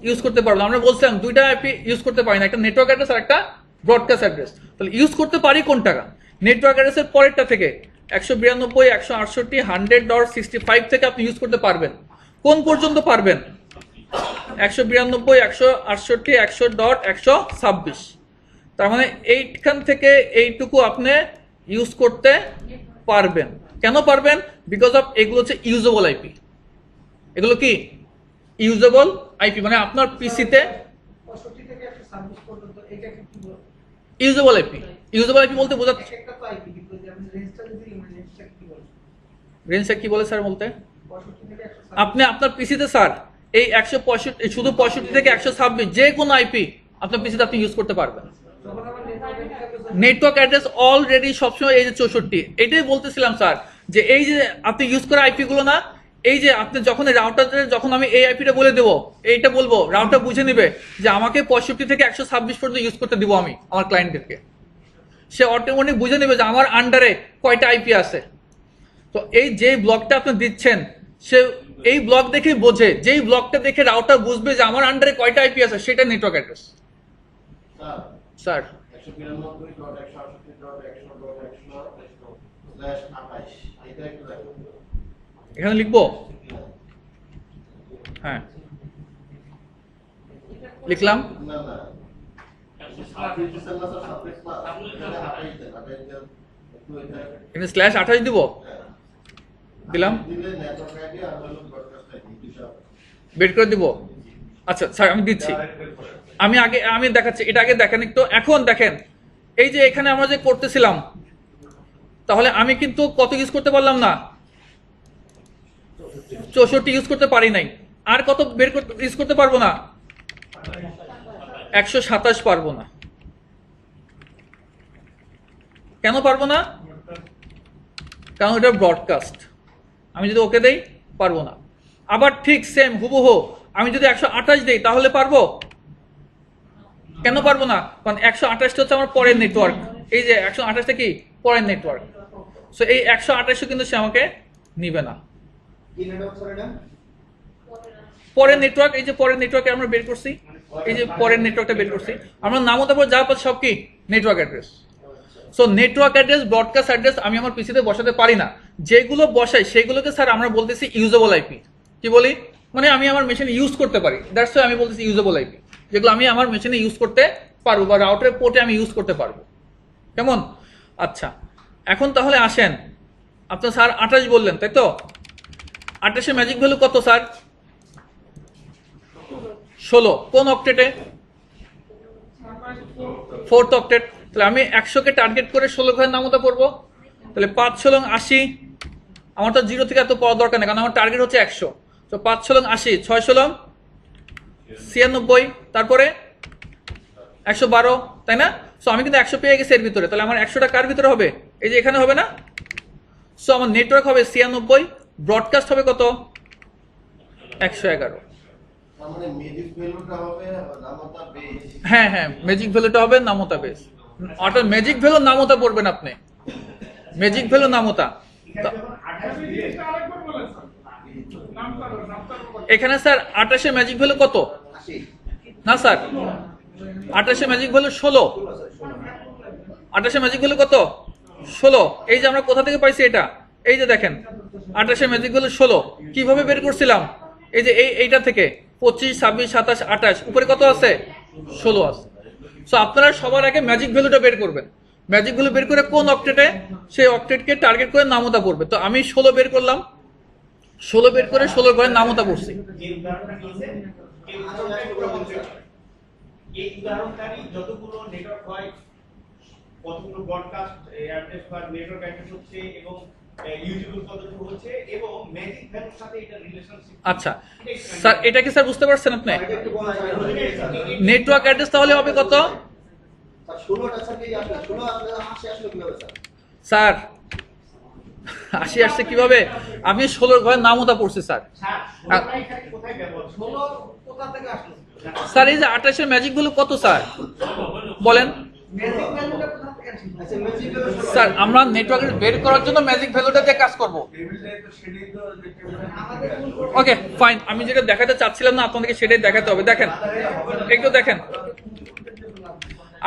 ইউজ করতে পারবেন না। আমরা বলছিলাম দুইটা আইপি ইউজ করতে পারি না, একটা নেটওয়ার্ক অ্যাড্রেস আর একটা ব্রডকাস্ট অ্যাড্রেস। তাহলে ইউজ করতে পারি কোনটা? নেটওয়ার্ক অ্যাড্রেসের পরেরটা থেকে 192 168 100.65 থেকে আপনি ইউজ করতে পারবেন। কোন পর্যন্ত পারবেন? 192 168 100.126। তার মানে এইখান থেকে এইটুকু আপনি ইউজ করতে পারবেন। কেন পারবেন? বিকজ অফ এগুলো হচ্ছে ইউজেবল আইপি। এগুলো কি ইউজেবল আইপি, মানে আপনার পিসিতে 65 থেকে 126 পর্যন্ত এটাকে কি বলে? Usable IP. ইউজেবল আইপি বলতে বোঝাচ্ছে একটা তো আইপি কিন্তু আপনি রেঞ্জটা যদি রেঞ্জটা কি বলে? রেঞ্জটা কি বলে স্যার বলতে? 65 থেকে 127 আপনি আপনার পিসিতে স্যার এই 165 শুধু 65 থেকে 126 যে কোনো আইপি আপনার পিসিতে আপনি ইউজ করতে পারবেন। যখন আমরা নেটওয়ার্ক অ্যাড্রেস অলরেডি সবসময় এই যে 64, এটাই বলতেছিলাম স্যার, যে এই যে আপনি ইউজ করা আইপি গুলো না, এই যে আপনি যখন রাউটার, যখন আমি এই আইপিটা বলে দেবো, এইটা বলবো, রাউটার বুঝে নিবে যে আমাকে 65 থেকে 126 পর্যন্ত ইউজ করতে দিব আমি আমার ক্লায়েন্টদেরকে, সে অটোমেটিক বুঝে নেবে যে আমার আন্ডারে কয়টা আইপি আছে। তো এই যে ব্লকটা আপনি দিচ্ছেন সে এই ব্লক দেখে বোঝে, যেই ব্লকটা দেখে রাউটার বুঝবে যে আমার আন্ডারে কয়টা আইপি আছে সেটা নেটওয়ার্ক অ্যাড্রেস। স্যার 192.168.100.100/28 এটা একটু দেখুন। এখানে লিখবো, হ্যাঁ লিখলাম। না না আপনি দিচ্ছেন না স্যার, সাবজেক্ট না এটা 28 দেন, 28 দেন একটু এটা এখানে /28 দিব, দিলাম, দিলে নেটওয়ার্ক আইডি আর হলো ব্রডকাস্ট আইডি দুটো বের করে দিব। আচ্ছা স্যার আমি দিচ্ছি, আমি দেখাচ্ছি, এটা আগে দেখেন একটু। এখন দেখেন এই যে এখানে আমরা যে করতেছিলাম, তাহলে আমি কিন্তু কত ইউজ করতে পারলাম না, 64 ইউজ করতে পারি নাই। আর কত বের করতে ইউজ করতে পারবো না, 127 পারবো না। কেন পারবো না? কারণ এটা ব্রডকাস্ট, আমি যদি ওকে দেই পারবো না। আবার ঠিক সেম হুবহু আমি যদি 128 দেই তাহলে পারবো? কেন পারবো না? কারণ 128টা হচ্ছে আমার পরের নেটওয়ার্ক, এই যে 128টা কি পরের নেটওয়ার্ক। সো এই 128ও কিন্তু সে আমাকে নিবে না। পরের নেটওয়ার্ক, এই যে পরের নেটওয়ার্কে আমরা বের করছি, এই যে পরের নেটওয়ার্কটা বের করছি আমরা, নামও তারপর যা পাচ্ছি সব কি network address. So network address, broadcast address আমি আমার পিসিতে বসাতে পারি না। যেগুলো বসাই সেগুলোকে স্যার আমরা বলতেছি ইউজেবল আইপি। কি বলি? মানে আমি আমার মেশিনে ইউজ করতে পারি, দ্যাটস ওয়াই আমি বলতেছি ইউজেবল আইপি, যেগুলো আমি আমার মেশিনে ইউজ করতে পারবো বা রাউটারের পোর্টে আমি ইউজ করতে পারবো। কেমন? আচ্ছা এখন তাহলে আসেন, আপনার স্যার 28 বললেন তাই তো? 28 ম্যাজিক ভ্যালু কত স্যার? 16। কোন অক্টেটে? 4th octet. তাহলে আমি 100কে টার্গেট করে 16 ঘরের নামতা পড়বো। তাহলে 5 × 80, আমার তো 0 থেকে এত পড়ার দরকার নেই কারণ আমার টার্গেট হচ্ছে 100। তো 5 × 80, 6 × 96, তারপরে 112, তাই না? সো আমি কিন্তু 100 পেয়ে গেছি এর ভিতরে। তাহলে আমার 100টা কার ভিতরে হবে? এই যে এখানে হবে না? সো আমার নেটওয়ার্ক হবে 96, ব্রডকাস্ট হবে কত? 111। মানে ম্যাজিক ভ্যালুটা হবে নামতা বেস। হ্যাঁ হ্যাঁ, ম্যাজিক ভ্যালুটা হবে নামতা বেস। অর্থাৎ ম্যাজিক ভ্যালু নামতা পড়বেন আপনি, ম্যাজিক ভ্যালু নামতা। এখানে যখন 28 এই দিলেন, জিনিসটা আরেকবার বলেন স্যার। নামটা বলেন। এখানে স্যার 28 এর ম্যাজিক ভ্যালু কত? না স্যার, 28 এর ম্যাজিক ভ্যালু 16। 28 এর ম্যাজিক ভ্যালু কত? 16। এই যে আমরা কোথা থেকে পাইছি এটা? এই যে দেখেন 28 এর ম্যাজিক ভ্যালু 16। কিভাবে বের করছিলাম? এই যে এইটা থেকে 25, 26, 27, 28, উপরে কত আছে? 16 আছে। সো আপনারা সবার আগে ম্যাজিক ভ্যালুটা বের করবেন। ম্যাজিক ভ্যালু বের করে কোন অক্টেটে, সেই অক্টেটকে টার্গেট করে নামতা পড়বে। তো আমি 16 বের করলাম, 16 বের করে 16 ঘরে নামতা পড়ছি। যে উদাহরণটা নিয়েছেন, এই উদাহরণটা পুরো কমপ্লিট। এই উদাহরণকারী যতগুলো নেটওয়ার্ক হয়, কতগুলো ব্রডকাস্ট অ্যাড্রেস বা নেটওয়ার্ক অ্যাড্রেস হচ্ছে এবং ইউটিউব কতটুকু হচ্ছে এবং ম্যাজিক ভ্যালুর সাথে এটা রিলেশনশিপ। আচ্ছা স্যার, এটা কি স্যার বুঝতে পারছেন আপনি? নেটওয়ার্ক অ্যাড্রেস তাহলে হবে কত স্যার? 80 আসছে কিভাবে? আমি 16 ঘরের নামতা পড়ছি স্যার। স্যার এখানে কোথায় ব্যবহার হচ্ছে? 16 কোথা থেকে আসলো? স্যার এই যে 28 এর ম্যাজিক ভ্যালু কত স্যার বলেন? ম্যাজিক ভ্যালুটা কোথা থেকে আসলো? আচ্ছা ম্যাজিক ভ্যালু স্যার আমরা নেটওয়ার্ক বের করার জন্য ম্যাজিক ভ্যালুটা দিয়ে কাজ করব। টেবিলটাই তো সেটাই তো যে টেবিলটা আমাদের মূল ওকে ফাইন, আমি যেটা দেখাতে চাচ্ছিলাম না আপনাদেরকে সেটাই দেখাতে হবে। দেখেন একটু দেখেন,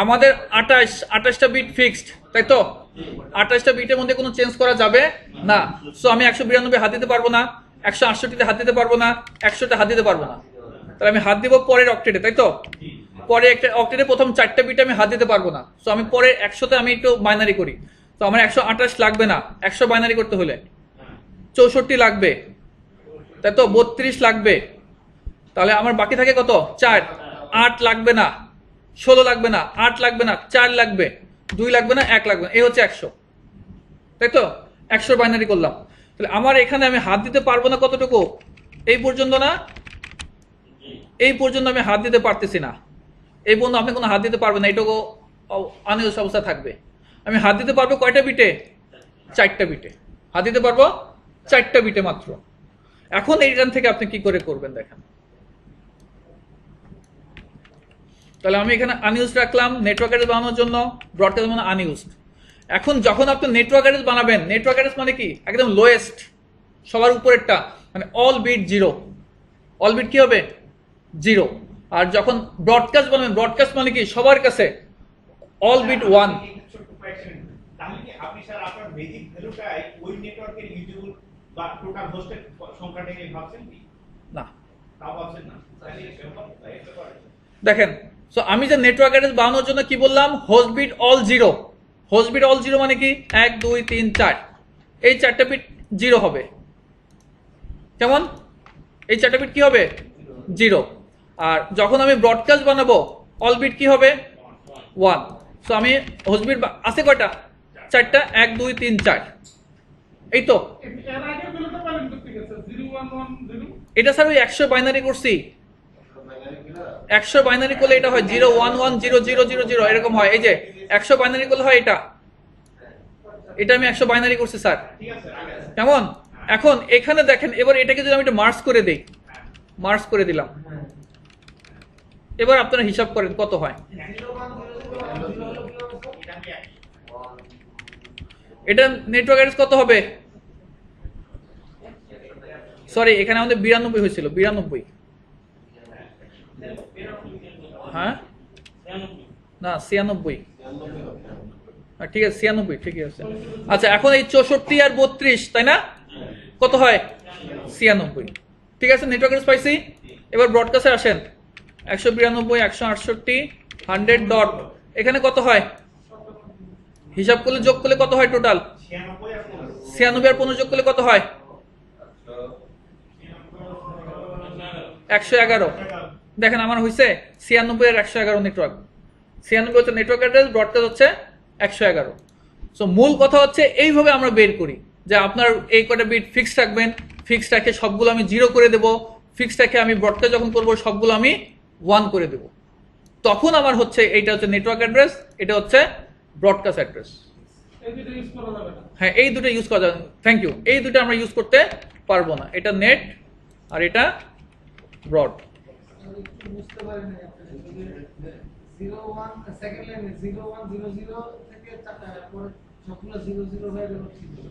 আমাদের 28টা বিট ফিক্সড তাই তো? 28টা বিটের মধ্যে কোনো চেঞ্জ করা যাবে না। সো আমি 192 হাত দিতে পারবো না, 168তে হাত দিতে পারবো না, 100তে হাত দিতে পারবো না। তাহলে আমি হাত দিব পরের অক্টেটে তাই তো? পরে একটা অক্টেটে প্রথম 4টা বিটে আমি হাত দিতে পারবো না। সো আমি পরের 100তে আমি একটু বাইনারি করি। তো আমার 128 লাগবে না, 100 বাইনারি করতে হলে 64 লাগবে তাই তো? 32 লাগবে। তাহলে আমার বাকি থাকে কত? 4। 8 লাগবে না, 16 লাগবে না, 8 লাগবে না, 4 লাগবে, 2 লাগবে না, 1 লাগবে না। এই হচ্ছে 100 তাই তো? 100 বাইনারি করলাম। তাহলে আমার এখানে আমি হাত দিতে পারবো না কতটুকু? এই পর্যন্ত না, এই পর্যন্ত আমি হাত দিতে পারতেছি না। এই পর্যন্ত আপনি কোনো হাত দিতে পারবেন না, এইটুকু আনইউজ অবস্থা থাকবে। আমি হাত দিতে পারবো কয়টা বিটে? 4টা বিটে হাত দিতে পারবো, 4টা বিটে মাত্র। এখন এইখান থেকে আপনি কি করে করবেন দেখেন। তাহলে আমি এখানে আনইউজড রাখলাম নেটওয়ার্ক অ্যাড্রেস বানানোর জন্য, ব্রডকাস্ট বানানো আনইউজড। এখন যখন আপনি নেটওয়ার্ক অ্যাড্রেস বানাবেন, নেটওয়ার্ক অ্যাড্রেস মানে কি একদম লোয়েস্ট, সবার উপরেরটা, মানে all bit zero. All bit কি হবে? জিরো। আর যখন ব্রডকাস্ট বানাবেন, ব্রডকাস্ট মানে কি সবার কাছে অল বিট ওয়ান। ছোট্ট question। তাহলে কি আপনি স্যার আপনার বেসিক ভ্যালুটাই ওই নেটওয়ার্কের ইউজেবল বা টোটাল হোস্টের সংখ্যাটাকে ভাবছেন কি? না, তাও ভাবছেন না। তাহলে এটা করে দেখেন, সো আমি যে নেটওয়ার্ক অ্যাড্রেস বানানোর জন্য কি বললাম, host bit all zero. Host bit all zero মানে কি 1 2 3 4, এই 4টা বিট জিরো হবে। কেমন? এই 4টা বিট কি হবে? জিরো। আর যখন আমি ব্রডকাস্ট বানাবো, অল বিট কি হবে? 1। সো আমি হোস্ট বিট আছে কয়টা? 4টা, 1 2 3 4, এই তো। এর আগের ভ্যালুটা পাবেন করতে গেছে 0110। এটা স্যার ওই 100 বাইনারি করছি। বাইনারি কিনা 100 বাইনারি করলে এটা হয় 0 1 1 0 0 0 0 এরকম হয়। এই যে 100 বাইনারি করলে হয় এটা। এটা আমি 100 বাইনারি করছি স্যার। ঠিক আছে আগে কেমন? এখন এখানে দেখেন, এবার এটাকে যদি আমি একটু মার্জ করে দেই, মার্জ করে দিলাম, এবার আপনারা হিসাব করেন কত হয়। 0100 হলো কি হবে স্যার? এটা কি এক এটা নেটওয়ার্ক অ্যাড্রেস কত হবে? সরি, এখানে আমাদের 92 হয়েছিল, 92। হ্যাঁ না 96। ঠিক আছে 96, ঠিকই আছে। আচ্ছা, এখন এই 64 আর 32, তাই না? কত হয়? 96। ঠিক আছে, নেটওয়ার্ক অ্যাড্রেস পাইছি। এবার ব্রডকাস্টে আসেন, 192 168 100 ডট, এখানে কত হয়? হিসাব করলে, যোগ করলে কত হয় টোটাল? 96 আর 96 আর 15 যোগ করলে কত হয়? 111। দেখেন আমার হয়েছে 96 আর 111 নেটওয়ার্ক। 96 হচ্ছে নেটওয়ার্ক অ্যাড্রেস, ব্রডকাস্ট হচ্ছে 111। সো মূল কথা হচ্ছে এইভাবে আমরা বের করি যে আপনার এই কটা বিট ফিক্সড রাখবেন, ফিক্সড রাখে সবগুলো আমি 0 করে দেব, ফিক্সড রাখে আমি ব্রডকাস্ট যখন করব সবগুলো আমি 1 করে দেব। তখন আমার হচ্ছে এইটা হচ্ছে নেটওয়ার্ক অ্যাড্রেস, এটা হচ্ছে ব্রডকাস্ট অ্যাড্রেস। এই দুটো ইউজ করা যাবে না। হ্যাঁ, এই দুটো ইউজ করা যাবে। Thank you. এই দুটো আমরা ইউজ করতে পারবো না। এটা নেট আর এটা ব্রড। আমি একটু বুঝতে পারিনি আপনাদের 01 সেকেন্ড লাইনে 0100 থেকে পরে সবগুলো 00 হয়ে গেল কি করে?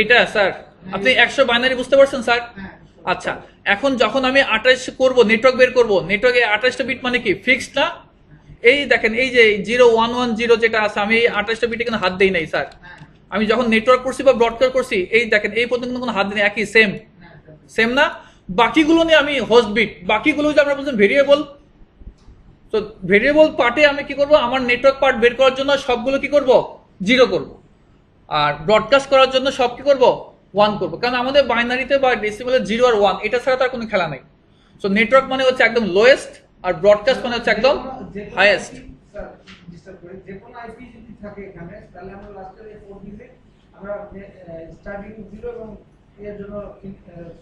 এটা স্যার আপনি 100 বাইনারি বুঝতে পারছেন স্যার? হ্যাঁ। আচ্ছা, এখন যখন আমি 28 করব, নেটওয়ার্ক বের করব, নেটওয়ার্কে 28টা বিট মানে কি ফিক্সড না? এই দেখেন, এই যে 0110 যেটা আছে, আমি এই 28টা বিটে কিন্তু হাত দেই নাই স্যার। হ্যাঁ। আমি যখন নেটওয়ার্ক করছি বা ব্রডকাস্ট করছি, এই দেখেন এই পর্যন্ত কোনো হাত দিই নাই, একই সেম হ্যাঁ স্যার। সেম না? বাকিগুলো নিয়ে আমি হোস্ট বিট, বাকিগুলো যে আমরা বলছেন ভেরিয়েবল, তো ভেরিয়েবল পার্টে আমি কি করব, আমার নেটওয়ার্ক পার্ট বের করার জন্য সবগুলো কি করব? 0 করব। আর ব্রডকাস্ট করার জন্য সব কি করব? 1 করব। কারণ আমাদের বাইনারিতে বা ডেসিমেলে 0 আর 1 এটা ছাড়া তার কোনো খেলা নাই। সো নেটওয়ার্ক মানে হচ্ছে একদম লোয়েস্ট, আর ব্রডকাস্ট মানে হচ্ছে একদম হাইয়েস্ট। স্যার ডিস্টার্ব করি, যে কোনো আইপি যদি থাকে এখানে তাহলে আমরা লাস্টের এই 4 দিলে আমরা স্টার্টিং 0 এবং এর জন্য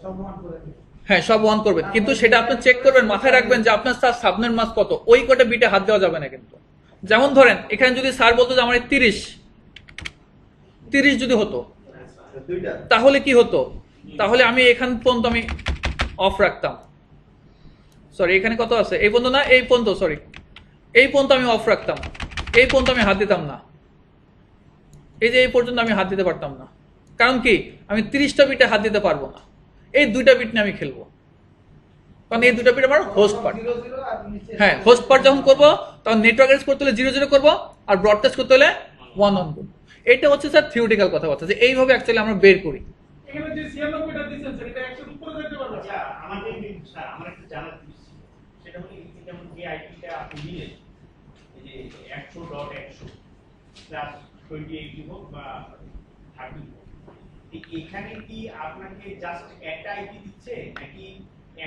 সব 1 করে দিই। হ্যাঁ, সব 1 করবেন, কিন্তু সেটা আপনি চেক করবেন, মাথায় রাখবেন যে আপনার স্যার সাবনেট মাস কত, ওই কটা বিটে হাত দেওয়া যাবে না কিন্তু। যেমন ধরেন এখানে যদি স্যার বলতো যে আমার 30 যদি হতো, দুইটা তাহলে কি হতো? তাহলে আমি এখান পর্যন্ত আমি অফ রাখতাম। সরি, এখানে কত আছে? এই পর্যন্ত না, এই পর্যন্ত, সরি, এই পর্যন্ত আমি অফ রাখতাম, এই পর্যন্ত আমি হাত দিতাম না। এই যে এই পর্যন্ত আমি হাত দিতে পারতাম না, কারণ কি আমি 30টা বিটে হাত দিতে পারবো না। এই 2টা বিট নিয়ে আমি খেলবো, কারণ এই 2টা বিট আমার হোস্ট পার্ট। 00 আর নিচে হ্যাঁ, হোস্ট পার্ট যখন করবো তখন নেটওয়ার্ক অ্যাড্রেস করতে হলে 00 করবো, আর ব্রডকাস্ট করতে হলে 1 করবো। এটা হচ্ছে স্যার থিওরিটিক্যাল কথাবার্তা, যে এইভাবে অ্যাকচুয়ালি আমরা বের করি। এখানে যে 96টা দিচ্ছেন স্যার, এটা 100 উপরে যেতে পারবে। আচ্ছা, আমাদের স্যার আমার একটা জানার জিনিস ছিল। সেটা হলো এই যেমন যে আইপিটা আপনি দিলেন, এই যে 100.100 প্লাস 2080 হোক বা 30 হোক, এখানে কি আপনাকে জাস্ট একটা আইপি দিচ্ছে নাকি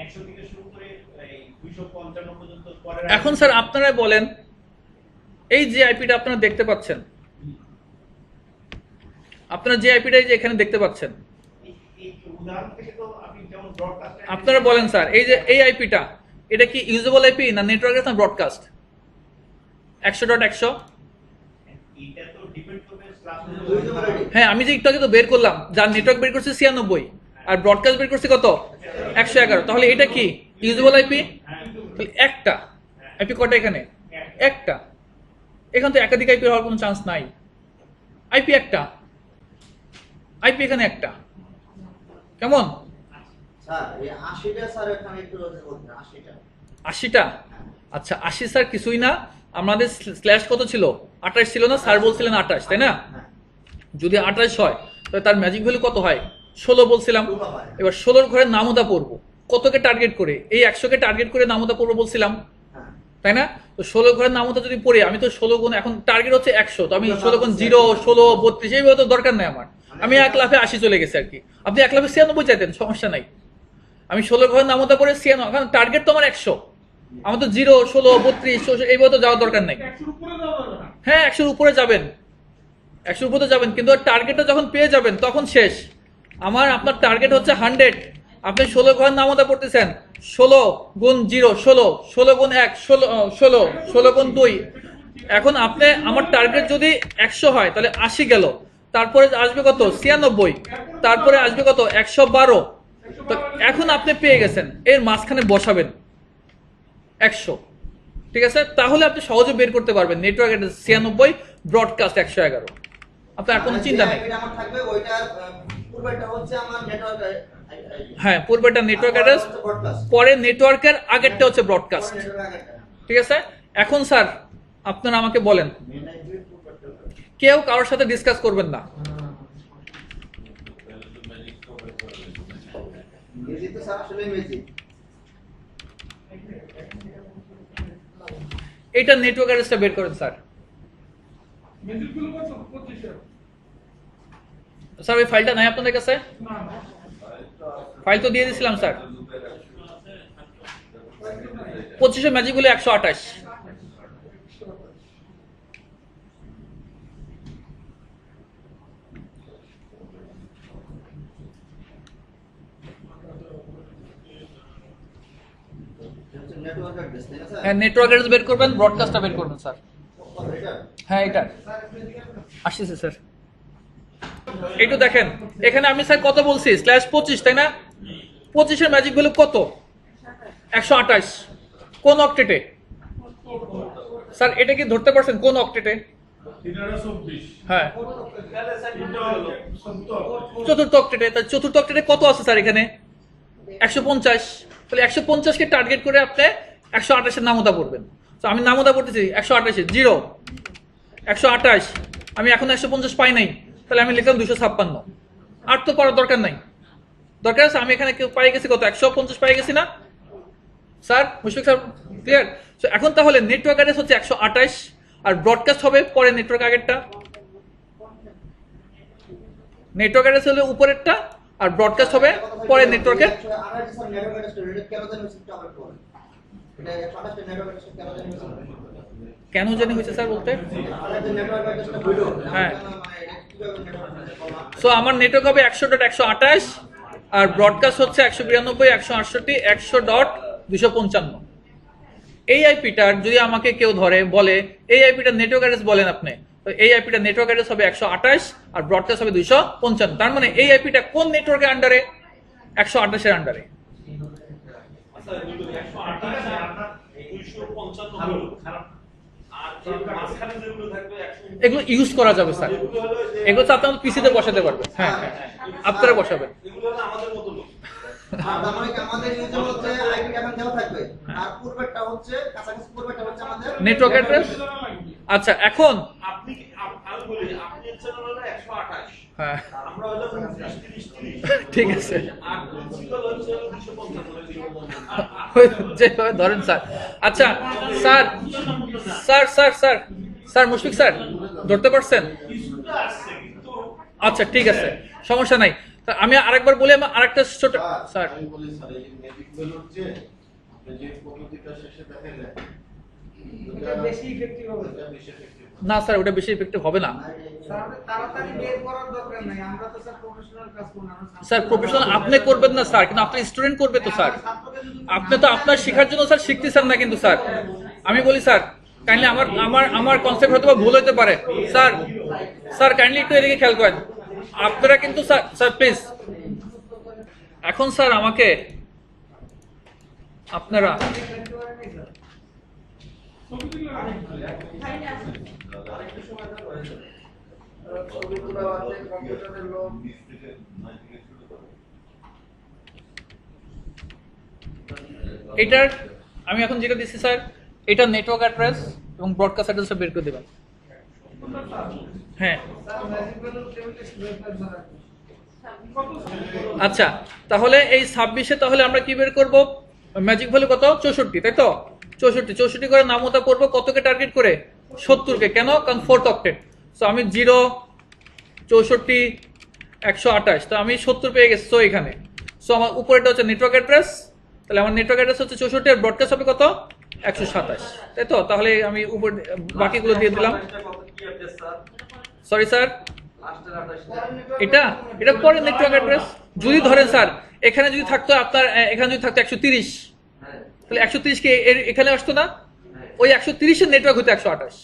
100 থেকে শুরু করে এই 255 পর্যন্ত পরের এখন স্যার আপনারা বলেন, এই যে আইপিটা আপনারা দেখতে পাচ্ছেন, আপনারা যে আইপিটা যে এখানে দেখতে পাচ্ছেন, এই উদাহরণ থেকে তো আপনি যেমন ব্রডকাস্ট আপনারা বলেন স্যার, এই যে এই আইপিটা, এটা কি ইউজেবল আইপি না নেটওয়ার্ক না ব্রডকাস্ট? 100.100। এটা তো ডিপেন্ড করবে স্ল্যাশ হ্যাঁ, আমি যে একটু আগে তো বের করলাম, যার নেটওয়ার্ক বের করছে 96 আর ব্রডকাস্ট বের করছে কত? 111। তাহলে এটা কি ইউজেবল আইপি? তাহলে একটা আইপি কটা এখানে? একটা। এখান তো একাধিক আইপি হওয়ার কোনো চান্স নাই। আইপি একটা, আইপি এখানে একটা, কেমন? স্যার এই 80টা স্যার এখানে একটু বলবেন 80টা। 80টা? আচ্ছা 80 স্যার কিছুই না। আমাদের স্ল্যাশ কত ছিল? 28 ছিল না? স্যার বলছিলেন 28, তাই না? যদি 28 হয় তাহলে তার ম্যাজিক ভ্যালু কত হয়? 16 বলছিলাম। এবার 16 ঘরে নামতা পড়বো কতকে টার্গেট করে? এই 100কে টার্গেট করে নামতা পড়বো বলছিলাম, তাই না? তো 16 ঘরের নামতা যদি পড়ি, আমি তো 16 গুণ, এখন টার্গেট হচ্ছে 100, তো আমি 16 গুণ 0, 16, 32 এইভাবে তো দরকার নেই আমার। আমি 1 লাফে 80 চলে গেছে আর কি। আপনি 1 লাফে 96 চাইতেন, সমস্যা নাই। আমি 16 ঘরের নামতা পড়ে 96, এখন টার্গেট তো আমার 100। আমার তো 0, 16, 32, 64 এইভাবে তো যাওয়ার দরকার নাই। 100 উপরে যাওয়া যাবে না। হ্যাঁ 100 উপরে যাবেন, 100 উপরে যাবেন, কিন্তু টার্গেটটা যখন পেয়ে যাবেন তখন শেষ। আপনার টার্গেট হচ্ছে 100, আপনি 16 ঘরের নামতা পড়তেছেন, 16 গুণ 0, 16, 16 গুণ 1, 16, 16 গুণ 2। এখন আপনি, আমার টার্গেট যদি 100 হয় তাহলে 80 গেল, তারপরে আসবে কত? 96, তারপরে আসবে কত? 112। তো এখন আপনি পেয়ে গেছেন, এর মাঝখানে বসাবেন 100, ঠিক আছে? তাহলে আপনি সহজে বের করতে পারবেন নেটওয়ার্ক অ্যাড্রেস 96, ব্রডকাস্ট 111। আপনার আর কোনো চিন্তা নেই। এটা আমার থাকবে, ওইটার পূর্বেরটা হচ্ছে আমার নেটওয়ার্ক। হ্যাঁ, পূর্বেটা নেটওয়ার্ক অ্যাড্রেস, পরে নেটওয়ার্কের আগেরটা হচ্ছে ব্রডকাস্ট, ঠিক আছে? এখন স্যার আপনারা আমাকে বলেন, কেউ কারোর সাথে ডিসকাস করবেন না। মিউজিক তো স্যার আসলে মিউজিক। এইটা নেটওয়ার্ক অ্যাড্রেসটা বের করেন স্যার। মিউজিকগুলো কত? 25 স্যার ওই ফাইলটা নাই আপনাদের কাছে? না না। ফাইল তো দিয়ে দিয়েছিলাম স্যার। 25 ম্যাজিক বলে 128। নেটওয়ার্ক অ্যাড্রেস তাই না স্যার? হ্যাঁ, নেটওয়ার্ক অ্যাড্রেস বের করবেন, ব্রডকাস্টটা বের করবেন স্যার। এটা হ্যাঁ এটা আসছে স্যার। একটু দেখেন এখানে আমি স্যার কত বলছি? /25, তাই না? 25 এর ম্যাজিক ভ্যালু কত? 128। কোন অক্টেটে স্যার? এটা কি ধরতে পারছেন কোন অক্টেটে? 324 হ্যাঁ, চতুর্থ অক্টেটে। তাই চতুর্থ অক্টেটে কত আছে স্যার এখানে? 150। তাহলে 150 কে টার্গেট করে আপনি 128 এর নামতা পড়বেন। তো আমি নামতা পড়তেছি 128 0, 128। আমি এখন 150 পাই নাই, তাহলে আমি লিখলাম 256। আর তো পড়ার দরকার নাই। দরকার আছে আমি এখানে পাই গেছি কত? 150 পাই গেছি না স্যার? Mushfiq sir clear? তো এখন তাহলে নেটওয়ার্ক অ্যাড্রেস হচ্ছে 128, আর ব্রডকাস্ট হবে পরে নেটওয়ার্ক আগেরটা। নেটওয়ার্ক অ্যাড্রেস হলে উপরেরটা, আর ব্রডকাস্ট হবে পরে নেটওয়ার্কের। আড়াইটা স্যার নেটওয়ার্ক অ্যাড্রেস এটা কেন জানি হচ্ছে একটু আবার করুন। এটা 128 টা নেটওয়ার্ক অ্যাড্রেস কেন জানি হচ্ছে? কেন জানি হয়েছে স্যার বলতে? আড়াইটা নেটওয়ার্ক অ্যাড্রেসটা ভিডিও। হ্যাঁ। মানে এটা কিভাবে নেটওয়ার্ক অ্যাড্রেস বললাম? সো আমার নেটওয়ার্ক হবে 100.128, আর ব্রডকাস্ট হচ্ছে 192, 168, 100.255। এই আইপিটার যদি আমাকে কেউ ধরে বলে এই আইপিটার নেটওয়ার্ক অ্যাড্রেস বলেন আপনি, তো এই আইপিটার নেটওয়ার্ক অ্যাড্রেস হবে 128 আর ব্রডকাস্ট হবে 255। তার মানে এই আইপিটা কোন নেটওয়ার্কের আন্ডারে? 128 এর আন্ডারে। আচ্ছা 128 আপনার 255 হলো খারাপ, আর এর মাঝখানে যেগুলো থাকবে 100 এগুলো ইউজ করা যাবে স্যার, এগুলো হলো যে এগুলো তো আপনার পিসিতে বসাতে পারবেন। হ্যাঁ হ্যাঁ, আপনারা বসাবেন। এগুলো হলো আমাদের মতো লোক। আর তার মানে কি আমাদের ইউজার হচ্ছে আইপি এখন দেওয়া থাকবে। আর পূর্বেরটা হচ্ছে কাছাকাছি পূর্বেরটা হচ্ছে আমাদের নেটওয়ার্ক অ্যাড্রেস। আচ্ছা এখন আপনি আমি বলি আপনি চ্যানেল হলো 128, হ্যাঁ আমরা হলো 30 30 ঠিক আছে, আর প্রিন্সিপাল হচ্ছে 255। যেভাবে ধরেন স্যার। আচ্ছা sir sir sir sir sir Mushfiq sir ধরতে পারছেন? কিছুটা আসছে কিন্তু আচ্ছা ঠিক আছে, সমস্যা নাই। তা আমি আরেকবার বলি, আমার আরেকটা ছোট স্যার। আমি বলি স্যার এই ম্যাজিক ভ্যালুর যে আপনি যে পদ্ধতিটা শেষে দেখালেন এটা বেশি ইফেক্টিভ হবে। এটা বেশি effective। না স্যার ওটা বেশি ইফেক্টিভ হবে না স্যার আমাদের তাড়াতাড়ি বের করার দরকার নাই, আমরা তো স্যার প্রফেশনাল কাজ করি না। আমরা স্যার। প্রফেশনাল আপনি করবেন না স্যার, কিন্তু আপনার স্টুডেন্ট করবে তো স্যার। আপনি তো আপনার শেখার জন্য স্যার শিখতেছেন না কিন্তু স্যার। আমি বলি স্যার কাইন্ডলি আমার কনসেপ্ট হয়তো ভুল হতে পারে স্যার। স্যার কাইন্ডলি একটু এদিকে খেয়াল করেন আপনারা কিন্তু স্যার। স্যার প্লিজ এখন স্যার আমাকে আপনারা ছবি তোলা আছে, কম্পিউটারের লোক। নিচ থেকে 9 থেকে শুরু করো। এটার আমি এখন যেটা দিচ্ছি স্যার, এটা নেটওয়ার্ক অ্যাড্রেস এবং ব্রডকাস্ট অ্যাড্রেস বের করে দেবেন। হ্যাঁ sir magic value table text website বানানো। আচ্ছা, তাহলে এই 26-এ তাহলে আমরা কি বের করব? ম্যাজিক ভ্যালু কত? 64, তাই তো? 64 করে নামতা পড়বো কতকে টার্গেট করে? 70-কে। কেন? কারণ 4th অক্টেট। সো আমি 0 64 128, তো আমি 70 পেয়ে গেছি। সো এখানে সো আমার উপরেটা হচ্ছে নেটওয়ার্ক অ্যাড্রেস, তাহলে আমার নেটওয়ার্ক অ্যাড্রেস হচ্ছে 64 আর ব্রডকাস্ট হবে কত? 127, তাই তো? তাহলে আমি উপর বাকিগুলো দিয়ে দিলাম। সরি স্যার, এটা এটা পরে নেটওয়ার্ক অ্যাড্রেস। যদি ধরেন স্যার এখানে যদি থাকতো আপনার এখানে যদি থাকতো 130, তাহলে 130 কে এখানে আসতো না? ওই 130 এর নেটওয়ার্ক হতো 128।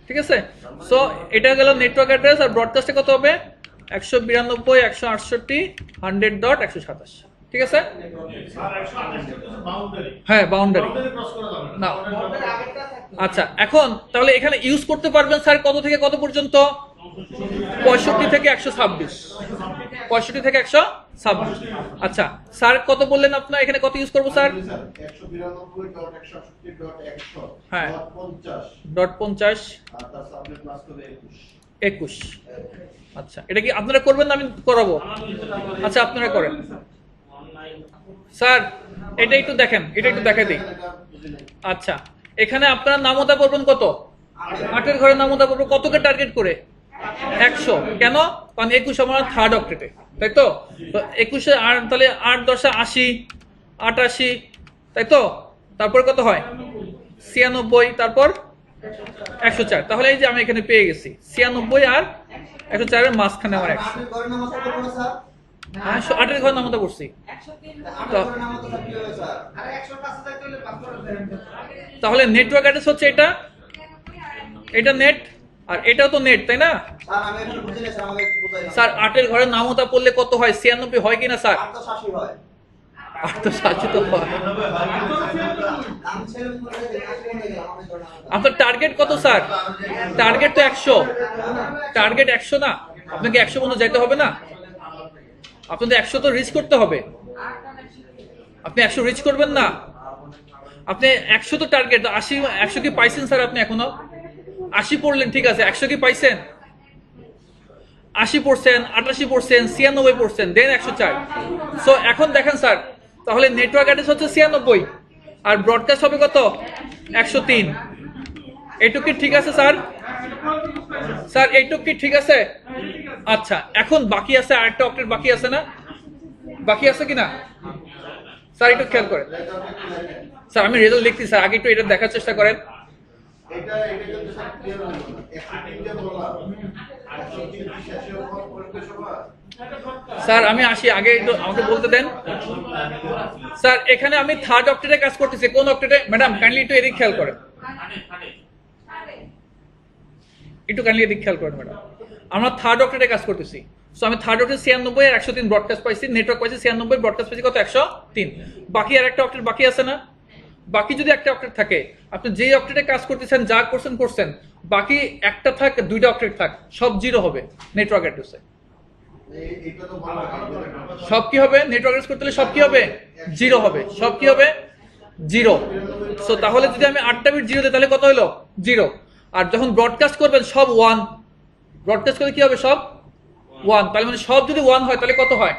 ঠিক আছে? সো এটা গেল নেটওয়ার্ক অ্যাড্রেস। আর ব্রডকাস্টে কত হবে? 192 168 100.127। ঠিক আছে? স্যার 128 টা তো বাউন্ডারি। হ্যাঁ, বাউন্ডারি ক্রস করা যাবে না। বর্ডের আগেরটা থাকতো। আচ্ছা, এখন তাহলে এখানে ইউজ করতে পারবেন স্যার কত থেকে কত পর্যন্ত? 65 থেকে 126। 65 থেকে 126। আচ্ছা স্যার কত বললেন আপনার? এখানে কত ইউজ করবো স্যার? 192.168.100 হ্যাঁ। .50 .50 আর তার সাবনেট প্লাস করে 21। আচ্ছা, এটা কি আপনারা করবেন না আমি করাবো? আচ্ছা আপনারা করেন স্যার। এটা একটু দেখেন, এটা একটু দেখাই দিই। আচ্ছা, এখানে আপনারা নামতা পড়বেন কত? 8-এর ঘরে নামতা পড়বো কতকে টার্গেট করে? 100। কেন? কারণ 21 আমার 3rd অক্টেটে, তাই তো? তো 21-এ তাহলে 8 10 80 88, তাই তো? তারপর কত হয়? 96, তারপর 104। তাহলে এই যে আমি এখানে পেয়ে গেছি 96 আর 104 এর মাঝখানে আমার 100। আপনি ঘরের নামাজ পড়বো না স্যার? হ্যাঁ, 8-এর ঘরে নামতা পড়ছি। আপনি ঘরের নামাজ তো কি হবে স্যার? আর 100 কাছে থাকতে হলে 5 করে দেন। তাহলে নেটওয়ার্ক অ্যাড্রেস হচ্ছে এটা, এটা নেট, আর এটাও তো নেট, তাই না? স্যার আমি এখন বুঝি না স্যার, আমাকে বুঝাই না। স্যার 8-এর ঘরে নামতা পড়লে কত হয়? 96 হয় কিনা স্যার? 88 হয়। 88 তো হয়। আমি ছেলে বলে দিই, আসলে বলে দিলাম আমাদের ঘরের নামাজ। আপনার টার্গেট কত স্যার? টার্গেট তো 100। টার্গেট 100 না? আপনাকে 100 পর্যন্ত যেতে হবে না? আপনাদের 100 তো রিচ করতে হবে। আপনি 100 রিচ করবেন না? আপনি 100 তো টার্গেট, 100 কি পাইছেন স্যার? আপনি এখনো 80 পড়লেন, ঠিক আছে, 100 কি পাইছেন? 80 পড়ছেন, 88 পড়ছেন, 96 পড়ছেন, দেন 104। সো এখন দেখেন স্যার, তাহলে নেটওয়ার্ক অ্যাড্রেস হচ্ছে 96 আর ব্রডকাস্ট হবে কত? 103। এইটুকু কি ঠিক আছে স্যার? স্যার এইটুকু কি ঠিক আছে? আচ্ছা, এখন বাকি আছে আরেকটা অক্টেট বাকি আছে না? বাকি আছে কিনা স্যার? একটু খেয়াল করেন স্যার। আমি রেজাল্ট লিখছি স্যার, আগে একটু এটা দেখার চেষ্টা করেন। এটা কিন্তু স্যার ক্লিয়ার হলো না। 103 যে বললাম 103 কি শেষে উপর করতে সবার স্যার আমি আসি, আগে একটু আমাকে বলতে দেন স্যার। এখানে আমি 3rd অক্টেটে কাজ করতেছি। কোন অক্টেটে ম্যাডাম? কাইন্ডলি একটু এদিক খেয়াল করেন, একটু কাইন্ডলি এদিক খেয়াল করেন ম্যাডাম। আমরা 3rd অক্টেটে কাজ করতেছি। সো আমি 3rd অক্টেটে 96 আর 103 ব্রডকাস্ট পাইছি, নেটওয়ার্ক পাইছি 96, ব্রডকাস্ট পাইছি কত? 103। বাকি আর একটা অক্টেট বাকি আছে না? বাকি যদি একটা অক্টেট থাকে, আপনি যেই অক্টেটে কাজ করতেছেন যা করছেন, বাকি একটা থাক 2টা অক্টেট থাক, সব 0 হবে নেটওয়ার্ক অ্যাড্রেসে। এটা তো ভালো সব কি হবে? নেটওয়ার্ক অ্যাড্রেস করতে হলে সব কি হবে? 0 হবে। সব কি হবে? 0। সো তাহলে যদি আমি 8টা বিট 0 দিই তাহলে কত হলো? 0। আর যখন ব্রডকাস্ট করবেন সব 1। ব্রডকাস্ট করলে কি হবে? সব 1। তাহলে মানে সব যদি 1 হয় তাহলে কত হয়?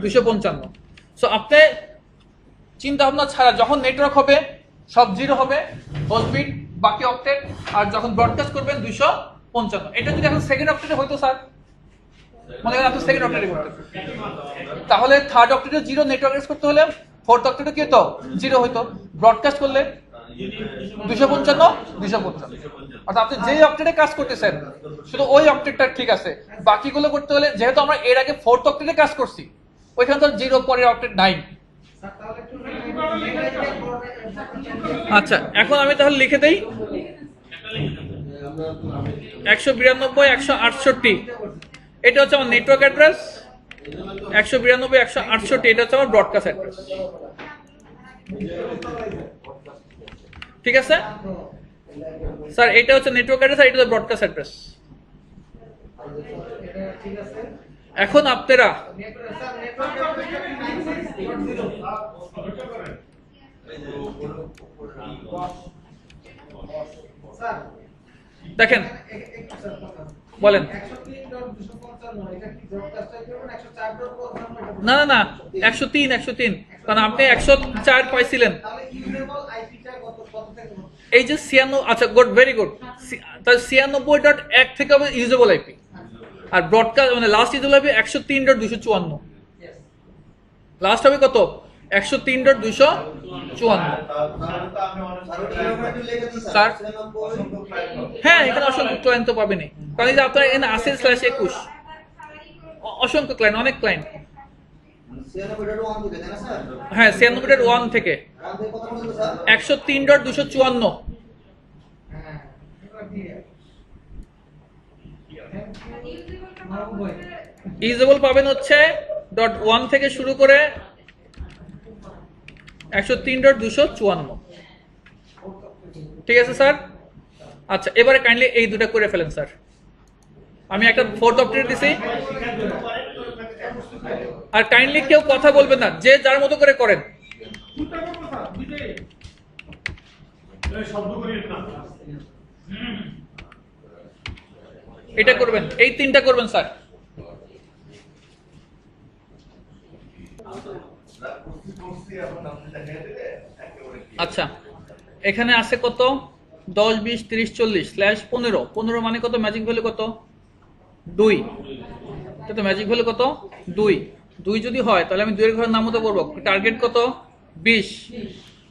255। সো আপনি চিন্তা ভাবনা ছাড়া যখন নেটওয়ার্ক হবে সব 0 হবে হোস্ট বিট, বাকি অক্টেট। আর যখন ব্রডকাস্ট করবেন 255। এটা যদি এখন 2nd অক্টেটে হইতো স্যার, মনে করেন আপনি 2nd অক্টেটে করতেন, তাহলে 3rd অক্টেটে 0 নেটওয়ার্ক অ্যাড্রেস করতে হলে 4th অক্টেটে কি হতো? 0 হইতো। ব্রডকাস্ট করলে 255। অর্থাৎ আপনি যেই অক্টেটে কাজ করতেছেন শুধু ওই অক্টেটটা ঠিক আছে, বাকিগুলো করতে হলে যেহেতু আমরা এর আগে 4th অক্টেটে কাজ করছি, ওইখানে তো 0 পরের অক্টেট নাই। স্যার তাহলে একটু আচ্ছা, এখন আমি তাহলে লিখে দেই 192 168। এটা হচ্ছে আমার নেটওয়ার্ক অ্যাড্রেস। 192 168 এটা হচ্ছে আমার ব্রডকাস্ট অ্যাড্রেস। ঠিক আছে স্যার? এটা হচ্ছে নেটওয়ার্ক অ্যাড্রেস আর এটা হচ্ছে ব্রডকাস্ট অ্যাড্রেস। ঠিক আছে এখন আপনারা নেটওয়ার্ক স্যার নেটওয়ার্ক স্যার দেখেন, স্যার কথা বলেন। 103.255 এটা কি ব্রডকাস্টার করবেন 104.55 না না না, 103 কারণ আপনি 104 পাইছিলেন। তাহলে ইউজেবল আইপিটা কত থেকে কত? এই যে 96, আচ্ছা গুড, ভেরি গুড। তাহলে 96.1 থেকে হবে ইউজেবল আইপি, আর ব্রডকাস্ট মানে last usable IP 103.254। Yes. Last হবে কত? 103.254। তাহলে তো আমি অনেক স্যার ওটা এরকম একটু লিখে দিন স্যার। স্যার 96 অসংখ্য ক্লায়েন্ট পাবো। হ্যাঁ, এখানে অসংখ্য ক্লায়েন্ট তো পাবেনই, কারণ এই যে আপনার এখানে আছে /21 অসংখ্য ক্লায়েন্ট, অনেক ক্লায়েন্ট। 96.1 থেকে তাই না স্যার? হ্যাঁ, 96.1 থেকে 1 থেকে কত পর্যন্ত স্যার? 103.254। হ্যাঁ এটা ক্লিয়ার মাহবুব ভাই ইউজেবল পাবেন হচ্ছে .1 থেকে শুরু করে 103.254। ঠিক আছে স্যার? আচ্ছা, এবারে কাইন্ডলি এই দুটো করে ফেলেন স্যার। আমি একটা 4th অপটেট দিছি, আর কাইন্ডলি কেউ কথা বলবেন না, যে যার মতো করে করেন। দুটা করবো স্যার দুইটাই শব্দ করি না এটা করবেন, এই 3টা করবেন স্যার। করছি এখন আপনি দেখিয়ে দিলে একেবারে clear। আচ্ছা, এখানে আছে কত? 10 20 30 40 /15 15 মানে কত? ম্যাজিক ভ্যালু কত? 2। এটা তো ম্যাজিক ভ্যালু কত? 2 2 যদি হয় তাহলে আমি 2 এর ঘরের নাম মতো পড়বো। টার্গেট কত? 20।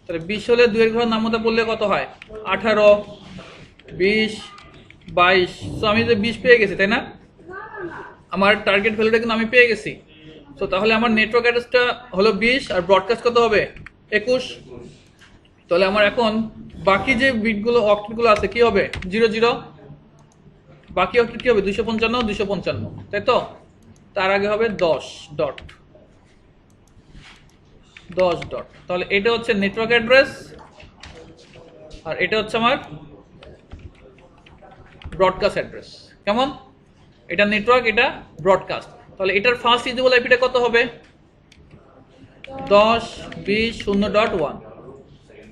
তাহলে 20 হলে 2 এর ঘরের নাম মতো পড়লে কত হয়? 18 20 22। সো আমি যে 20 পেয়ে গেছি, তাই না? আমার টার্গেট ভ্যালুটা কিন্তু আমি পেয়ে গেছি। সো তাহলে আমার নেটওয়ার্ক অ্যাড্রেসটা হলো 20, আর ব্রডকাস্ট কত হবে? 21। তাহলে আমার এখন বাকি যে বিটগুলো অক্টেটগুলো আছে কি হবে? 00। বাকি অক্টেট কি হবে? 255 255, তাই তো? তার আগে হবে 10 ডট। তাহলে এটা হচ্ছে নেটওয়ার্ক অ্যাড্রেস, আর এটা হচ্ছে আমার ব্রডকাস্ট অ্যাড্রেস। কেমন? এটা নেটওয়ার্ক, এটা ব্রডকাস্ট। তাহলে এটার ফার্স্ট ইউজেবল আইপিটা কত হবে? 10 20 0.1।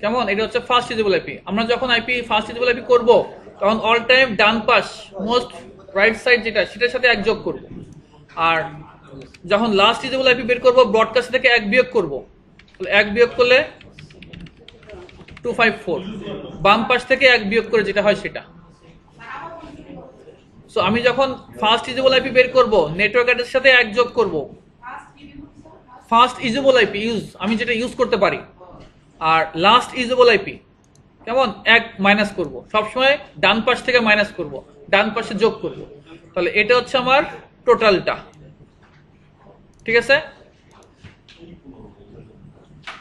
কেমন? এটা হচ্ছে ফার্স্ট ইউজেবল আইপি। আমরা যখন ফার্স্ট ইউজেবল আইপি করব, তখন অল টাইম ডান পাশ মোস্ট রাইট সাইড যেটা, সেটার সাথে 1 যোগ করব। আর যখন লাস্ট ইউজেবল আইপি বের করব, ব্রডকাস্ট থেকে 1 বিয়োগ করব। তাহলে 1 বিয়োগ করলে 254, বাম পাশ থেকে 1 বিয়োগ করে যেটা হয় সেটা। সো আমি যখন ফার্স্ট ইউজেবল আইপি বের করব, নেটওয়ার্ক অ্যাড্রেসের সাথে 1 যোগ করব। ফার্স্ট ইউজেবল আইপি আমি যেটা ইউজ করতে পারি, আর লাস্ট ইউজেবল আইপি কেমন? 1 মাইনাস করব। সবসময় ডান পাশ থেকে মাইনাস করব, ডান পাশে যোগ করব। তাহলে এটা হচ্ছে আমার টোটালটা। ঠিক আছে?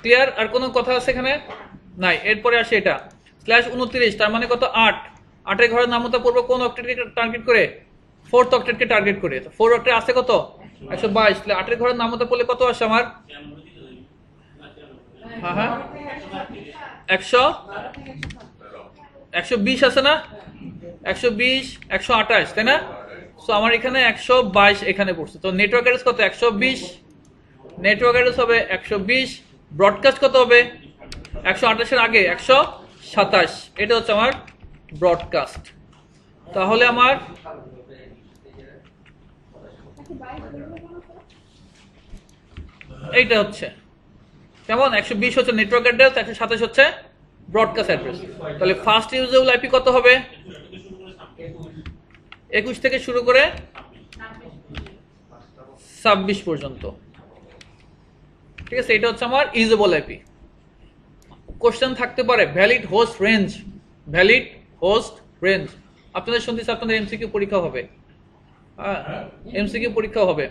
ক্লিয়ার? আর কোনো কথা আছে এখানে? নাই। এরপরে আসে এটা /29, তার মানে কত? 8 8 এর ঘরের নাম মতো পড়বো কোন অক্টেটকে টার্গেট করে? 4th অক্টেটকে টার্গেট করে। তো 4 অক্টেট আছে কত? 122। তাহলে 8 এর ঘরের নাম মতো পড়লে কত আসে আমার? হ্যাঁ হ্যাঁ 120 আছে না? 120 128, তাই না? সো আমার এখানে 122 এখানে পড়ছে। তো নেটওয়ার্ক অ্যাড্রেস কত? 120। নেটওয়ার্ক অ্যাড্রেস হবে 120। ব্রডকাস্ট কত হবে? 128 এর আগে 127। এটা হচ্ছে আমার ব্রডকাস্ট। তাহলে আমার এইটা হচ্ছে কেমন? 120 হচ্ছে নেটওয়ার্ক অ্যাড্রেস, 127 হচ্ছে ব্রডকাস্ট অ্যাড্রেস। তাহলে ফার্স্ট ইউজেবল আইপি কত হবে? 21 থেকে শুরু করে 26 পর্যন্ত। ঠিক আছে? এটা হচ্ছে আমার ইউজেবল আইপি। কোশ্চেন থাকতে পারে valid host range. Valid host range আপনাদের শুনতেছি, আপনাদের এমসিকিউ পরীক্ষা হবে। এমসিকিউ পরীক্ষা হবে।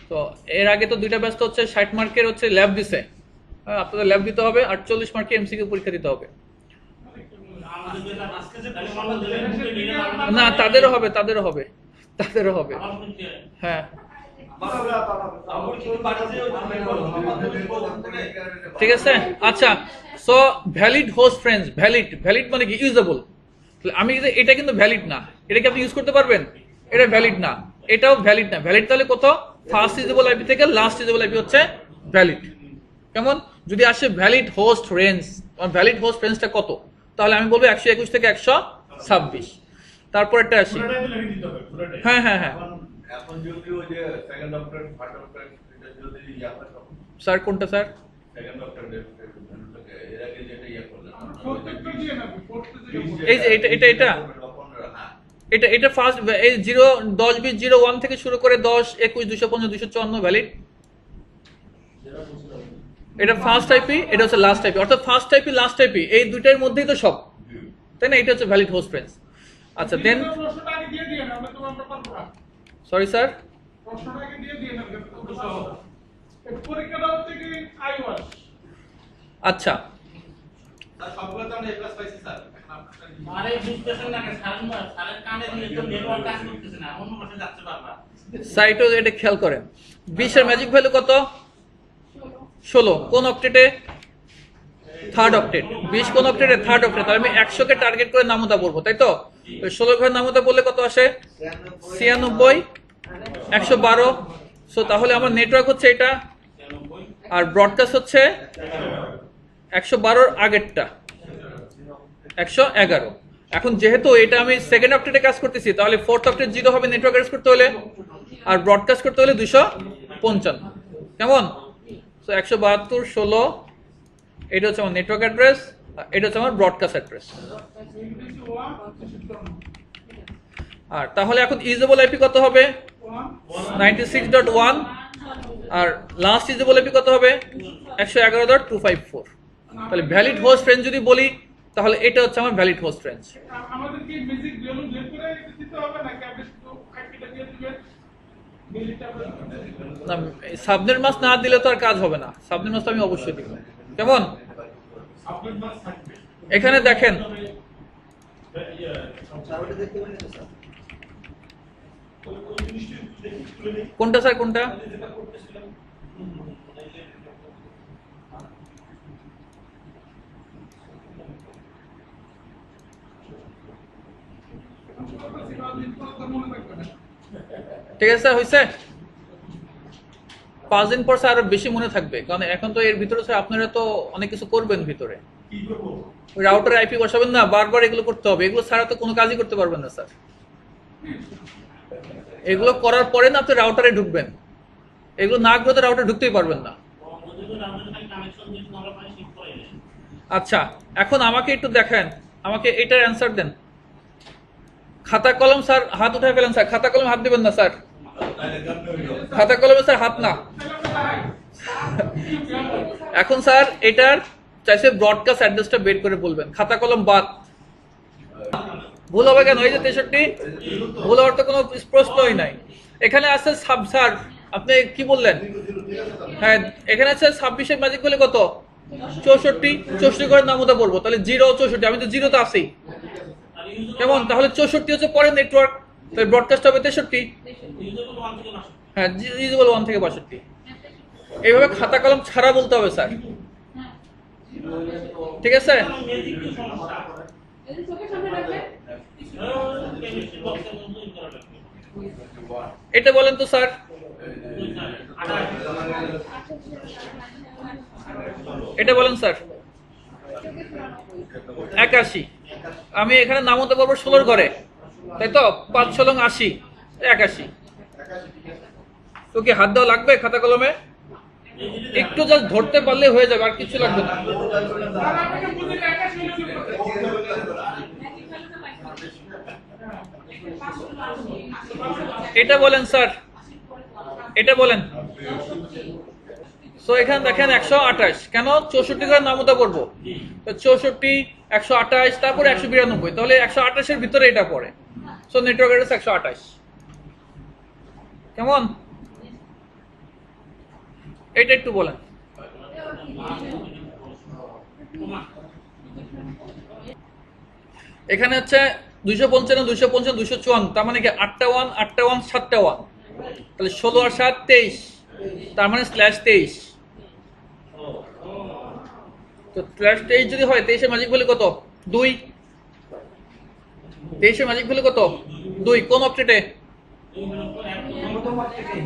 তো এর আগে তো 2টা ব্যস্ত হচ্ছে 60 মার্কের হচ্ছে ল্যাব দিছে। আপনাদের ল্যাব দিতে হবে, 48 মার্কের এমসিকিউ পরীক্ষা দিতে হবে। না, তাদেরও হবে। হ্যাঁ ঠিক আছে। আচ্ছা, so valid host friends, valid মানে কি? ইউজেবল। আমি এটা কিন্তু ভ্যালিড না, এটা কি আপনি ইউজ করতে পারবেন? এটা ভ্যালিড না। এটাও ভ্যালিড না। ভ্যালিড তাহলে কত? ফার্স্ট ইউজেবল আইপি থেকে লাস্ট ইউজেবল আইপি হচ্ছে ভ্যালিড। কেমন? যদি আসে valid host range, valid host রেঞ্জটা কত, তাহলে আমি বলবো 121 থেকে 126। তারপর একটা আসি। পুরোটাই তো লিখে দিতে হবে, পুরোটাই। হ্যাঁ হ্যাঁ হ্যাঁ এখন যদি ওই যে সেকেন্ড ডক্টর থার্ড ডক্টর এটা যদি ইয়া করে তখন স্যার, কোনটা স্যার? সেকেন্ড ডক্টর এর আগে যেটা ইয়া করলেন প্রত্যেকটা দিয়ে নেবে, প্রত্যেকটা এই যে এটা হ্যাঁ এটা ফার্স্ট এই 0 10 20 0 1 থেকে শুরু করে 10 21 255 254 ভ্যালিড। এটা ফার্স্ট আইপি, এটা হচ্ছে লাস্ট আইপি, অর্থাৎ ফার্স্ট আইপি লাস্ট আইপি এই দুইটার মধ্যেই তো সব, তাই না? এটা হচ্ছে ভ্যালিড হোস্ট রেঞ্জ। আচ্ছা দেন প্রশ্নটা আগে দিয়ে দিয়ে নেবে, তো আমরা পারবো না। সরি স্যার, প্রশ্নটা আগে দিয়ে দিয়ে নেবে, তো আমরা পারবো না। এই পরীক্ষাটা হচ্ছে কি আইওয়াস। আচ্ছা সবগুলো তো আমরা A+ পাইছি স্যার। এখন আপনার আরে বুঝতেছেন না, সারের কানে দিয়ে তো নেটওয়ার্ক কাজ করতেছে না, অন্য পাশে যাচ্ছে বারবার। সাইটো এটা খেয়াল করেন। 20 এর ম্যাজিক ভ্যালু কত? 16। কোন অক্টেটে? Third octet. 20 কোন অক্টেটে? Third octet. তাহলে আমি 100 কে টার্গেট করে নামতা বলবো, তাই তো? 16 ঘরে নামতা বললে কত আসে? 96 112। সো তাহলে আমার নেটওয়ার্ক হচ্ছে এটা, আর ব্রডকাস্ট হচ্ছে 112 আগেরটা 111। এখন যেহেতু এটা আমি সেকেন্ড অক্টেটে কাজ করতেছি, তাহলে ফোর্থ অক্টেট 0 হবে নেটওয়ার্ক অ্যাড্রেস করতে হলে, আর ব্রডকাস্ট করতে হলে 255। কেমন? সো 172 16 এটা হচ্ছে আমার নেটওয়ার্ক অ্যাড্রেস, এটা হচ্ছে আমার ব্রডকাস্ট অ্যাড্রেস। আর তাহলে এখন ইউজেবল আইপি কত হবে? 96.1। আর লাস্ট ইউজেবল আইপি কত হবে? 111.254। তাহলে ভ্যালিড হোস্ট রেঞ্জ যদি বলি, তাহলে এটা হচ্ছে আমার ভ্যালিড হোস্ট রেঞ্জ। আমাদের কি মিউজিক ভ্যালু বের করে দিতে হবে নাকি আপনি শুধু আইপিটা দিয়ে দিবেন? মিউজিকটা না, সাবনেট মাস না দিলে তো আর কাজ হবে না। সাবনেট মাস তো আমি অবশ্যই দিব। কেমন? আপনার মাস থাকবে। এখানে দেখেন স্যার ওটা দেখতে পারেন তো স্যার? ওই জিনিসটা দেখি তুলে নেই। কোনটা স্যার, কোনটা? যেটা করতেছিলাম মনে থাকবে না। ঠিক আছে স্যার, হয়েছে? 5 দিন পর স্যার আরো বেশি মনে থাকবে, কারণ এখন তো এর ভিতরে স্যার আপনারা তো অনেক কিছু করবেন ভিতরে। কি করবো? রাউটার আইপি বসাবেন না, বারবার এগুলো করতে হবে। এগুলো ছাড়া তো কোনো কাজই করতে পারবেন না স্যার। এগুলো করার পরে না আপনি রাউটারে ঢুকবেন, এগুলো না করলে রাউটারে ঢুকতেই পারবেন না। কানেকশন দিয়ে আমরা পাই শিফট করে নেই। আচ্ছা এখন আমাকে একটু দেখেন, আমাকে এটার অ্যান্সার দেন। খাতা কলম স্যার হাত উঠে ফেলেন স্যার, খাতা কলম হাত দিবেন না স্যার, খাতা কলমে স্যার হাত না। এখন স্যার এটার চাইছে ব্রডকাস্ট অ্যাড্রেসটা বের করে বলবেন, খাতা কলম বাদ। ভুল হবে কেন? এই যে 63, ভুল হওয়ার তো কোনো প্রশ্নই নাই। এখানে আছে সাব স্যার, আপনি কি বললেন? হ্যাঁ এখানে আছে 26 এর ম্যাজিক বলে কত? 64। 64 করে নামতা পড়বো, তাহলে 0 64, আমি তো 0 তো আছি। কেমন? তাহলে 64 হচ্ছে পরে নেটওয়ার্ক, তাহলে ব্রডকাস্ট হবে 63। ইউজেবল 1 থেকে 62। হ্যাঁ ইউজেবল 1 থেকে 62। এইভাবে খাতা কলম ছাড়া বলতে হবে স্যার, ঠিক আছে? ম্যাজিক কি সমস্যা? যদি চোখের সামনে রাখবে কেমিস্ট্রি বক্সের মধ্যে ইউজ করা লাগবে। এটা বলেন তো স্যার। এটা বলেন স্যার। 81। আমি এখানে নামতে পারবো 16 ঘরে, তাই তো? 5 6 80 81। তো কি হাত দেওয়া লাগবে খাতা কলমে? একটু জাস্ট ধরতে পারলে হয়ে যাবে, আর কিছু লাগবে না। আর আপনাকে বুঝে একা শুনে কি করতে? এটা বলেন স্যার, এটা বলেন। সো এখানে দেখেন 128, কেন 64 করে নামতা পড়বো? 64 128 তারপরে 192, তাহলে 128 এর ভিতরে এটা পড়ে। So network address 128। কেমন? এটা একটু বলেন। এখানে হচ্ছে 255 255 254, তার মানে কি 8টা 1 8টা 1 7টা 1, তাহলে 16 আর 7 23, তার মানে /23। তো /23 যদি হয় 23 এর ম্যাজিক ভ্যালু কত? 2। 23 এর ম্যাজিক ভ্যালু কত? 2। কোন অক্টেটে?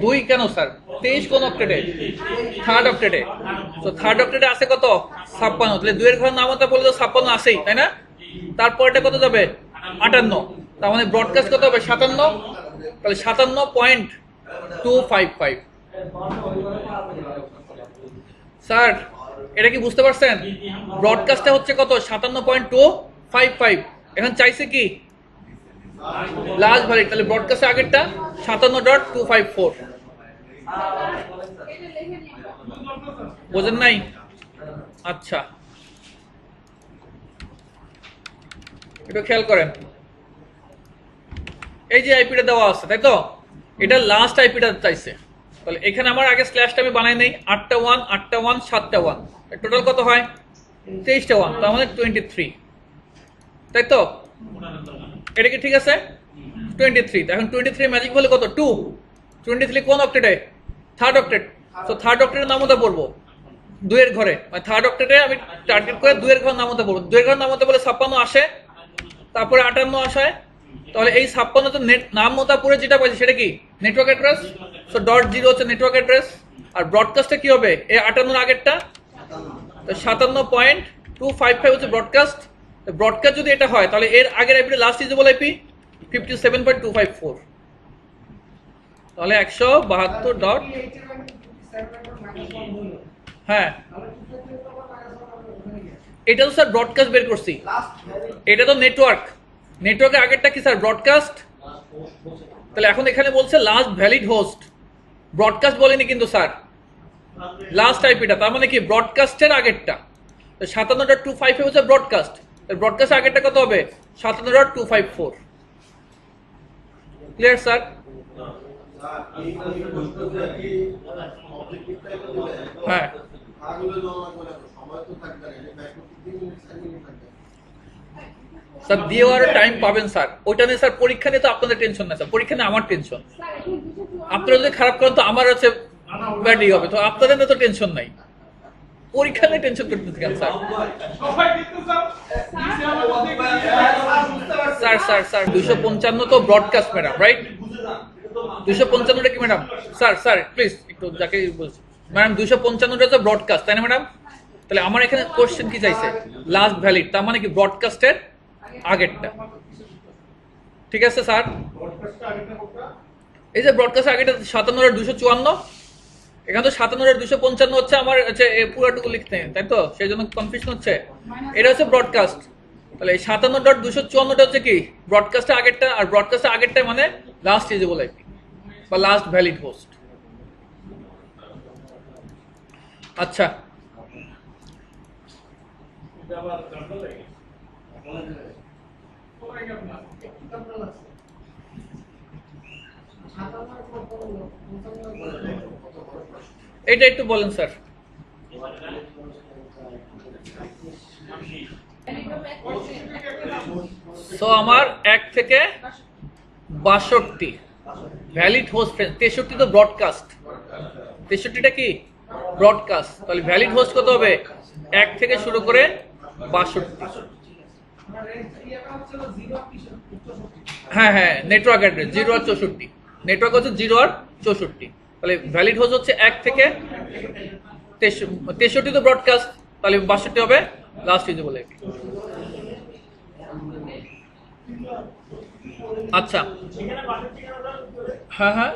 দুই কেন স্যার? 23 কোন অক্টেটে? থার্ড অক্টেটে। তো থার্ড অক্টেটে আছে কত? 56। তাহলে 2 এর ঘরের নামতা বললে তো 56 আসেই, তাই না? তারপরটা কত যাবে? 58। তার মানে ব্রডকাস্ট কত হবে? 57। তাহলে 57.255। স্যার এটা কি বুঝতে পারছেন? ব্রডকাস্টটা হচ্ছে কত? 57.255। এখন চাইছে কি লাস্ট ভ্যালিড, তাহলে ব্রডকাস্টে আগেরটা 57.254। এটা লিখে নিয়ে বোঝেন নাই? আচ্ছা একটু খেয়াল করেন, এই যে আইপিটা দেওয়া আছে তাই তো, এটা লাস্ট আইপিটা চাইছে। তাহলে এখানে আমার আগে স্ল্যাশটা আমি বানাই নেই, 8টা 1 8টা 1 7টা 1, টোটাল কত হয়? 23টা 1, তার মানে 23, তাই তো? এটা কি ঠিক আছে? 23। এখন 23 ম্যাজিক বলে কত? 2। 23 কোন অক্টেটে? Third octet. তো থার্ড অক্টেটের নামতা পড়বো 2 এর ঘরে, মানে থার্ড অক্টেটে আমি টার্গেট করে 2 এর ঘর নামতা পড়বো। 2 এর ঘর নামতা বলে 56 আসে, তারপরে 58 আসে। তাহলে এই 56 তো নামতা পড়ে যেটা পাইছে সেটা কি? Network address. সো .0 হচ্ছে নেটওয়ার্ক অ্যাড্রেস। আর ব্রডকাস্টে কি হবে? এই 58 আগেরটা, তো 57.255 হচ্ছে ব্রডকাস্ট। ব্রডকাস্ট যদি এটা হয় তাহলে এর আগের আইপি লাস্ট ইউজেবল আইপি 57.254। তাহলে 172 ডট, হ্যাঁ এটা তো স্যার ব্রডকাস্ট বের করছি, এটা তো নেটওয়ার্ক। নেটওয়ার্কের আগেরটা কি স্যার? ব্রডকাস্ট। তাহলে এখন এখানে বলছে লাস্ট ভ্যালিড হোস্ট, ব্রডকাস্ট বলেনি কিন্তু স্যার, লাস্ট আইপিটা। তার মানে কি ব্রডকাস্টের আগেরটা 57.255 হচ্ছে ব্রডকাস্ট। ব্রডকাস্ট আগেরটা কত হবে? 57.254। Clear sir? হ্যাঁ স্যার দেওয়ার টাইম পাবেন স্যার, ওইটা নিয়ে স্যার পরীক্ষা নিয়ে তো আপনাদের টেনশন না স্যার, পরীক্ষা নিয়ে আমার টেনশন। স্যার এখানে 254 আপনারা যদি খারাপ করেন তো আমার হচ্ছে ব্যাডই হবে, তো আপনাদের নিয়ে তো টেনশন নাই, পরীক্ষা নিয়ে টেনশন করতে কেন স্যার? সবাই কিন্তু স্যার স্যার স্যার 255 তো ব্রডকাস্ট ম্যাডাম, রাইট? 255টা কি ম্যাডাম? স্যার স্যার প্লিজ একটু যাকে বলছি ম্যাডাম, 255টা তো ব্রডকাস্ট, তাই না ম্যাডাম? তাহলে আমার এখানে কোশ্চেন কি চাইছে? লাস্ট ভ্যালিড, তার মানে কি ব্রডকাস্টের আগেরটা। ঠিক আছে স্যার? এই যে ব্রডকাস্টের আগেরটা 57.254, এখানে তো 57.255 হচ্ছে আমার হচ্ছে পুরোটুকু লিখতে, তাই তো? সেই জন্য কনফিউশন হচ্ছে। এটা হচ্ছে ব্রডকাস্ট, তাহলে এই 57.254টা হচ্ছে কি? ব্রডকাস্টের আগেরটা। আর ব্রডকাস্টের আগেরটা মানে লাস্ট ইউজেবল আইপি বা লাস্ট ভ্যালিড হোস্ট। আচ্ছা এটা একটু বলেন স্যার। সো আমার 1 থেকে 62 ভ্যালিড হোস্ট ফ্রেন্ড, 63 তো ব্রডকাস্ট, 63টা কি? ব্রডকাস্ট। তাহলে ভ্যালিড হোস্ট কত হবে? 1 থেকে শুরু করে 62। হ্যাঁ হ্যাঁ নেটওয়ার্ক অ্যাড্রেস 0 আর 64, নেটওয়ার্ক হচ্ছে 0 আর 64। তাহলে ভ্যালিড হোস্ট হচ্ছে 1 থেকে 63 তো ব্রডকাস্ট, তাহলে 62 হবে লাস্ট ইউজেবল আইপি। আচ্ছা হ্যাঁ হ্যাঁ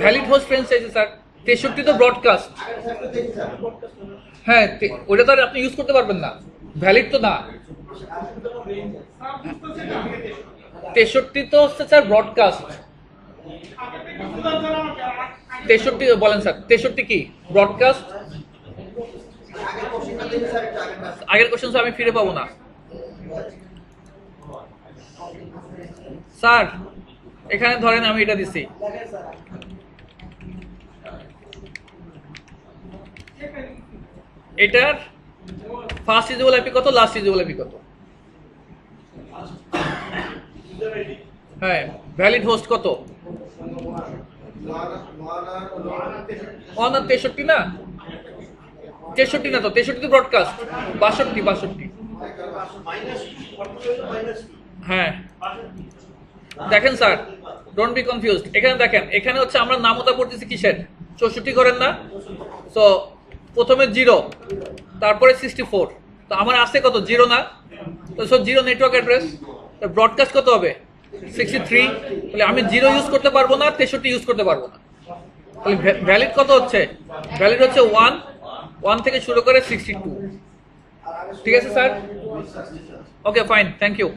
ভ্যালিড হোস্ট ফ্রেন্ড চাইছে স্যার, 63 তো ব্রডকাস্ট। হ্যাঁ ওটা তো আর আপনি ইউজ করতে পারবেন না, ভ্যালিড তো না। 63 তো হচ্ছে স্যার ব্রডকাস্ট। 63 বলেন স্যার, 63 কি ব্রডকাস্ট? আগের কোশ্চেন আমি ফিরে পাবো না স্যার। এখানে ধরেন আমি এটা দিছি, এটার ফার্স্ট ইউজেবল আইপি কত, লাস্ট ইউজেবল আইপি কত? হ্যাঁ ভ্যালিড হোস্ট কত? 63 না, 63 না তো, 63 তো ব্রডকাস্ট, 62। হ্যাঁ দেখেন স্যার ডোন্ট বি কনফিউজড। এখানে দেখেন, এখানে হচ্ছে আমরা নামতা পড়তেছি কিসের, 64 করেন না? সো প্রথমে 0, তারপরে 64, তো আমার আছে কত, 0 না? তো সো 0 নেটওয়ার্ক অ্যাড্রেস, তো ব্রডকাস্ট কত হবে, 63। তাহলে আমি 0 ইউজ করতে পারবো না, 63 ইউজ করতে পারবো না। তাহলে ভ্যালিড কত হচ্ছে, ভ্যালিড হচ্ছে 1 থেকে শুরু করে 62। ঠিক আছে sir? Okay fine, thank you.